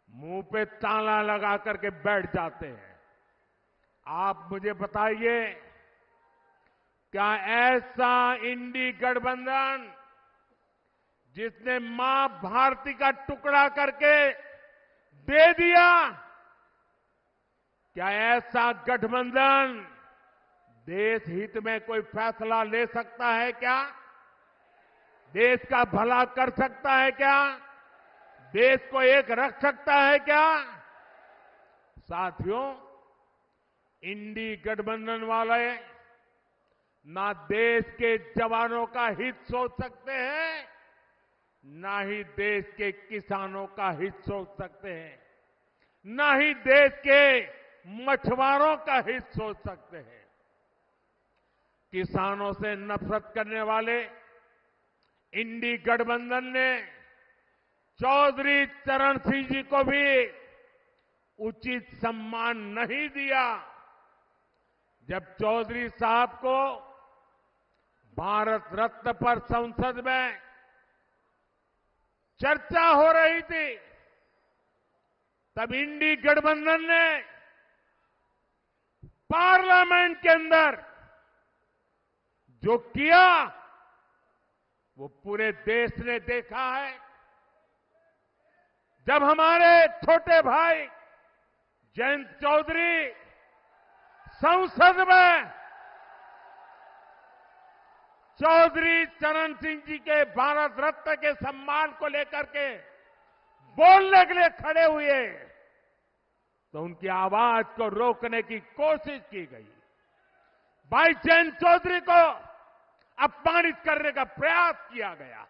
मुंह पे ताला लगा करके बैठ जाते हैं। आप मुझे बताइए, क्या ऐसा इंडी गठबंधन जिसने मां भारती का टुकड़ा करके दे दिया, क्या ऐसा गठबंधन देश हित में कोई फैसला ले सकता है क्या? देश का भला कर सकता है क्या? देश को एक रख सकता है क्या? साथियों, इंडी गठबंधन वाले ना देश के जवानों का हित सोच सकते हैं, ना ही देश के किसानों का हित सोच सकते हैं, ना ही देश के मछुआरों का हित सोच सकते हैं। किसानों से नफरत करने वाले इंडी गठबंधन ने चौधरी चरण सिंह जी को भी उचित सम्मान नहीं दिया। जब चौधरी साहब को भारत रत्न पर संसद में चर्चा हो रही थी, तब इंडी गठबंधन ने पार्लियामेंट के अंदर जो किया वो पूरे देश ने देखा है। जब हमारे छोटे भाई जयंत चौधरी संसद में चौधरी चरण सिंह जी के भारत रत्न के सम्मान को लेकर के बोलने के लिए खड़े हुए तो उनकी आवाज को रोकने की कोशिश की गई। भाई जयंत चौधरी को अपमानित करने का प्रयास किया गया।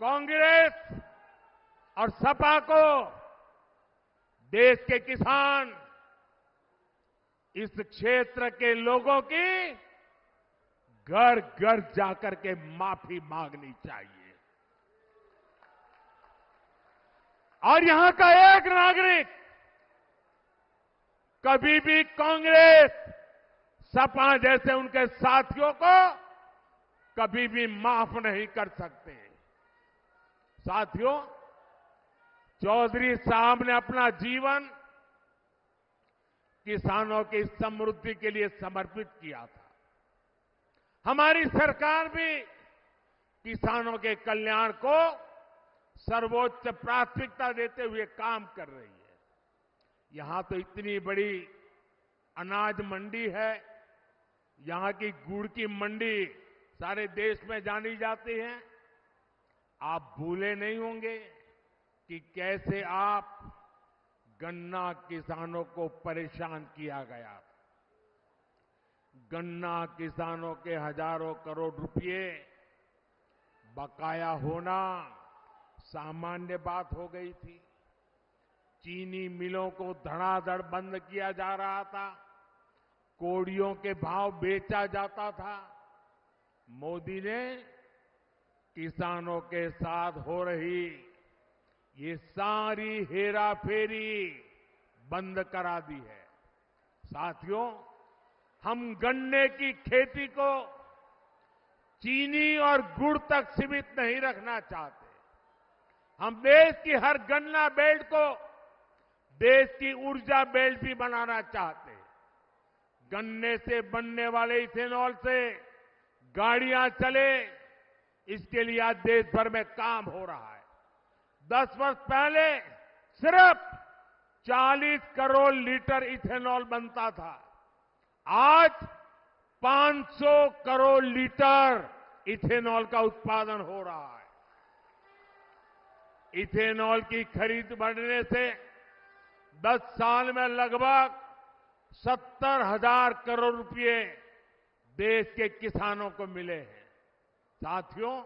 कांग्रेस और सपा को देश के किसान इस क्षेत्र के लोगों की घर घर जाकर के माफी मांगनी चाहिए। और यहां का एक नागरिक कभी भी कांग्रेस सपा जैसे उनके साथियों को कभी भी माफ नहीं कर सकते। साथियों, चौधरी साहब ने अपना जीवन किसानों की समृद्धि के लिए समर्पित किया था। हमारी सरकार भी किसानों के कल्याण को सर्वोच्च प्राथमिकता देते हुए काम कर रही है। यहां तो इतनी बड़ी अनाज मंडी है, यहां की गुड़ की मंडी सारे देश में जानी जाती है। आप भूले नहीं होंगे कि कैसे आप गन्ना किसानों को परेशान किया गया। गन्ना किसानों के हजारों करोड़ रुपए बकाया होना सामान्य बात हो गई थी। चीनी मिलों को धड़ाधड़ बंद किया जा रहा था, कोड़ियों के भाव बेचा जाता था। मोदी ने किसानों के साथ हो रही ये सारी हेराफेरी बंद करा दी है। साथियों, हम गन्ने की खेती को चीनी और गुड़ तक सीमित नहीं रखना चाहते। हम देश की हर गन्ना बेल्ट को देश की ऊर्जा बेल्ट भी बनाना चाहते हैं। गन्ने से बनने वाले इथेनॉल से गाड़ियां चले, इसके लिए आज देश भर में काम हो रहा है। 10 वर्ष पहले सिर्फ 40 करोड़ लीटर इथेनॉल बनता था, आज 500 करोड़ लीटर इथेनॉल का उत्पादन हो रहा है। इथेनॉल की खरीद बढ़ने से 10 साल में लगभग 70,000 करोड़ रुपए देश के किसानों को मिले हैं। साथियों,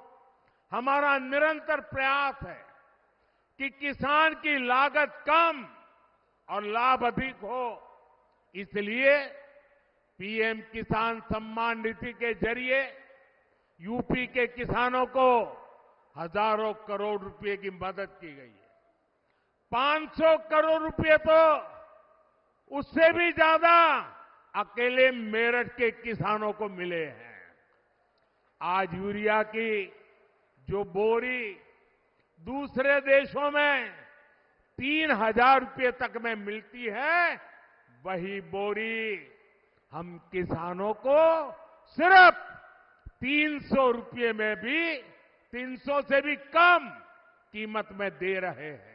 हमारा निरंतर प्रयास है कि किसान की लागत कम और लाभ अधिक हो। इसलिए पीएम किसान सम्मान निधि के जरिए यूपी के किसानों को हजारों करोड़ रुपए की मदद की गई है। 500 करोड़ रुपए तो उससे भी ज्यादा अकेले मेरठ के किसानों को मिले हैं। आज यूरिया की जो बोरी दूसरे देशों में 3,000 रुपए तक में मिलती है, वही बोरी हम किसानों को सिर्फ 300 रुपए में भी 300 से भी कम कीमत में दे रहे हैं।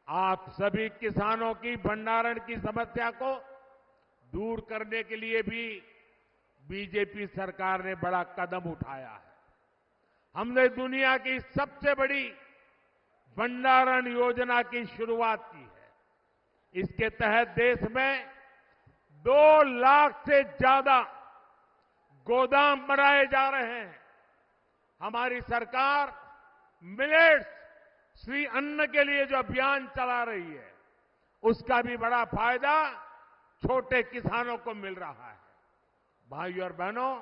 आप सभी किसानों की भंडारण की समस्या को दूर करने के लिए भी बीजेपी सरकार ने बड़ा कदम उठाया है। हमने दुनिया की सबसे बड़ी भंडारण योजना की शुरुआत की है। इसके तहत देश में 2 लाख से ज्यादा गोदाम बनाए जा रहे हैं। हमारी सरकार मिलेट्स श्री अन्न के लिए जो अभियान चला रही है, उसका भी बड़ा फायदा छोटे किसानों को मिल रहा है। भाइयों और बहनों,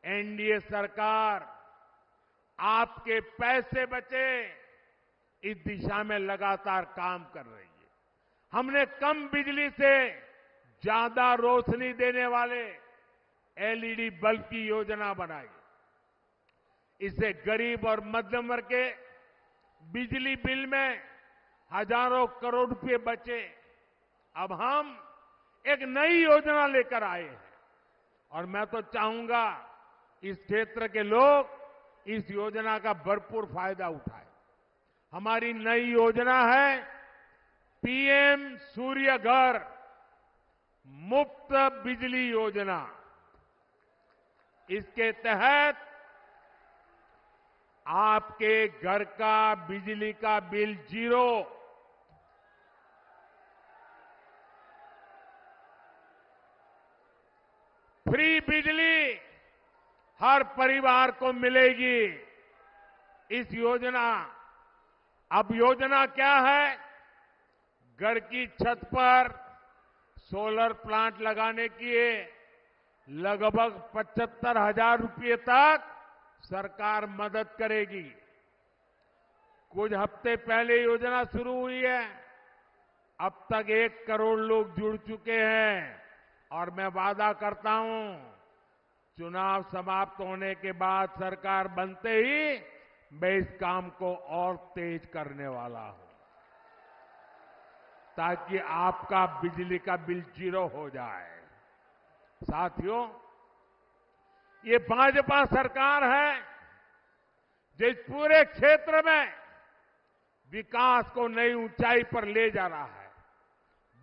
एनडीए सरकार आपके पैसे बचे इस दिशा में लगातार काम कर रही है। हमने कम बिजली से ज्यादा रोशनी देने वाले एलईडी बल्ब की योजना बनाई। इससे गरीब और मध्यम वर्ग के बिजली बिल में हजारों करोड़ रुपए बचे। अब हम एक नई योजना लेकर आए हैं और मैं तो चाहूंगा इस क्षेत्र के लोग इस योजना का भरपूर फायदा उठाएं। हमारी नई योजना है पीएम सूर्य घर मुफ्त बिजली योजना। इसके तहत आपके घर का बिजली का बिल 0, फ्री बिजली हर परिवार को मिलेगी। इस योजना अब योजना क्या है? घर की छत पर सोलर प्लांट लगाने के लगभग 75,000 रुपये तक सरकार मदद करेगी। कुछ हफ्ते पहले योजना शुरू हुई है। अब तक 1 करोड़ लोग जुड़ चुके हैं और मैं वादा करता हूं चुनाव समाप्त होने के बाद सरकार बनते ही मैं इस काम को और तेज करने वाला हूं ताकि आपका बिजली का बिल 0 हो जाए। साथियों, ये भाजपा सरकार है जो इस पूरे क्षेत्र में विकास को नई ऊंचाई पर ले जा रहा है।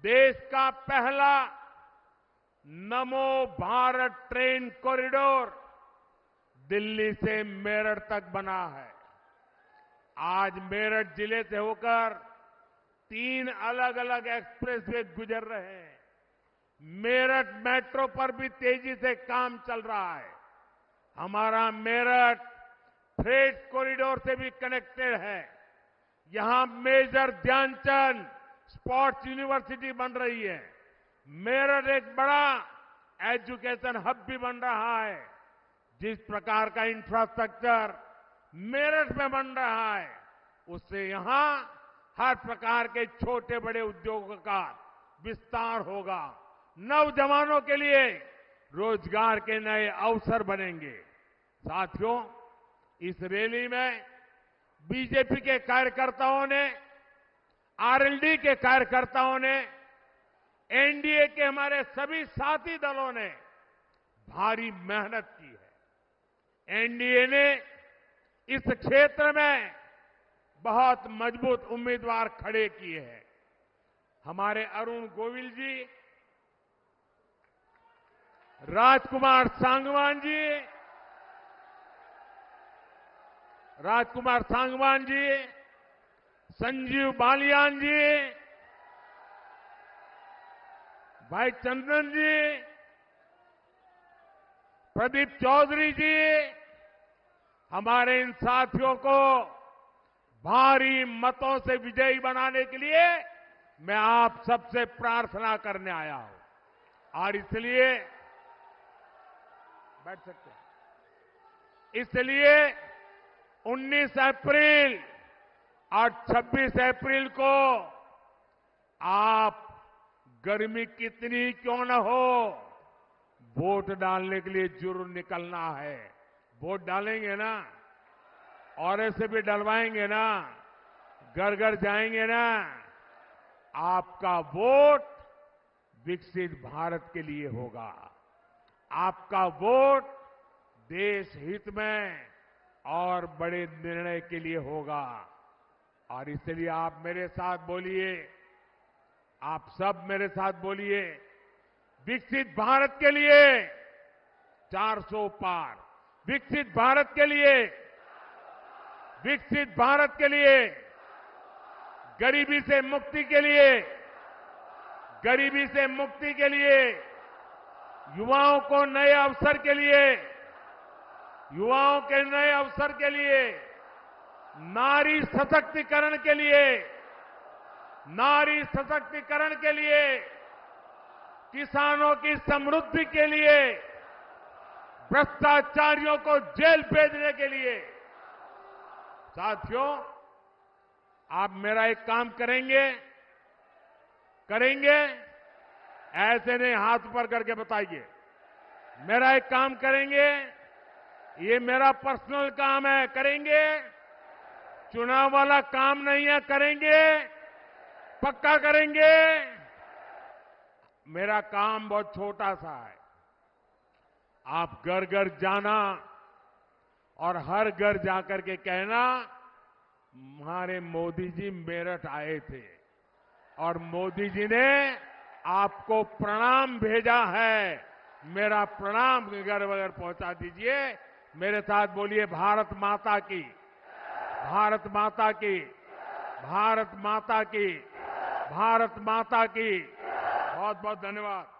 देश का पहला नमो भारत ट्रेन कॉरिडोर दिल्ली से मेरठ तक बना है। आज मेरठ जिले से होकर 3 अलग अलग एक्सप्रेसवे गुजर रहे हैं। मेरठ मेट्रो पर भी तेजी से काम चल रहा है। हमारा मेरठ फ्रेट कॉरिडोर से भी कनेक्टेड है। यहां मेजर ध्यानचंद स्पोर्ट्स यूनिवर्सिटी बन रही है। मेरठ एक बड़ा एजुकेशन हब भी बन रहा है। जिस प्रकार का इंफ्रास्ट्रक्चर मेरठ में बन रहा है, उससे यहां हर प्रकार के छोटे बड़े उद्योगों का विस्तार होगा। नौजवानों के लिए रोजगार के नए अवसर बनेंगे। साथियों, इस रैली में बीजेपी के कार्यकर्ताओं ने, आरएलडी के कार्यकर्ताओं ने, एनडीए के हमारे सभी साथी दलों ने भारी मेहनत की है। एनडीए ने इस क्षेत्र में बहुत मजबूत उम्मीदवार खड़े किए हैं। हमारे अरुण गोविल जी, राजकुमार सांगवान जी, संजीव बालियान जी, भाई चंदन जी, प्रदीप चौधरी जी, हमारे इन साथियों को भारी मतों से विजयी बनाने के लिए मैं आप सबसे प्रार्थना करने आया हूं और इसलिए बैठ सकते हैं। इसलिए 19 अप्रैल और 26 अप्रैल को आप गर्मी कितनी क्यों न हो, वोट डालने के लिए जरूर निकलना है। वोट डालेंगे ना? और ऐसे भी डलवाएंगे ना? घर घर जाएंगे ना? आपका वोट विकसित भारत के लिए होगा। आपका वोट देश हित में और बड़े निर्णय के लिए होगा। और इसलिए आप मेरे साथ बोलिए, आप सब मेरे साथ बोलिए, विकसित भारत के लिए 400 पार, विकसित भारत के लिए, विकसित भारत के लिए, गरीबी से मुक्ति के लिए, गरीबी से मुक्ति के लिए, युवाओं को नए अवसर के लिए, युवाओं के नए अवसर के लिए, नारी सशक्तिकरण के लिए, नारी सशक्तिकरण के लिए, किसानों की समृद्धि के लिए, भ्रष्टाचारियों को जेल भेजने के लिए। साथियों, आप मेरा एक काम करेंगे? ऐसे नहीं, हाथ ऊपर करके बताइए। मेरा एक काम करेंगे? ये मेरा पर्सनल काम है, करेंगे? चुनाव वाला काम नहीं है, करेंगे? पक्का करेंगे? मेरा काम बहुत छोटा सा है। आप घर घर जाना और हर घर जाकर के कहना, हमारे मोदी जी मेरठ आए थे और मोदी जी ने आपको प्रणाम भेजा है। मेरा प्रणाम घर वगैरह पहुंचा दीजिए। मेरे साथ बोलिए, भारत माता की, भारत माता की, भारत माता की, भारत माता की। बहुत बहुत धन्यवाद।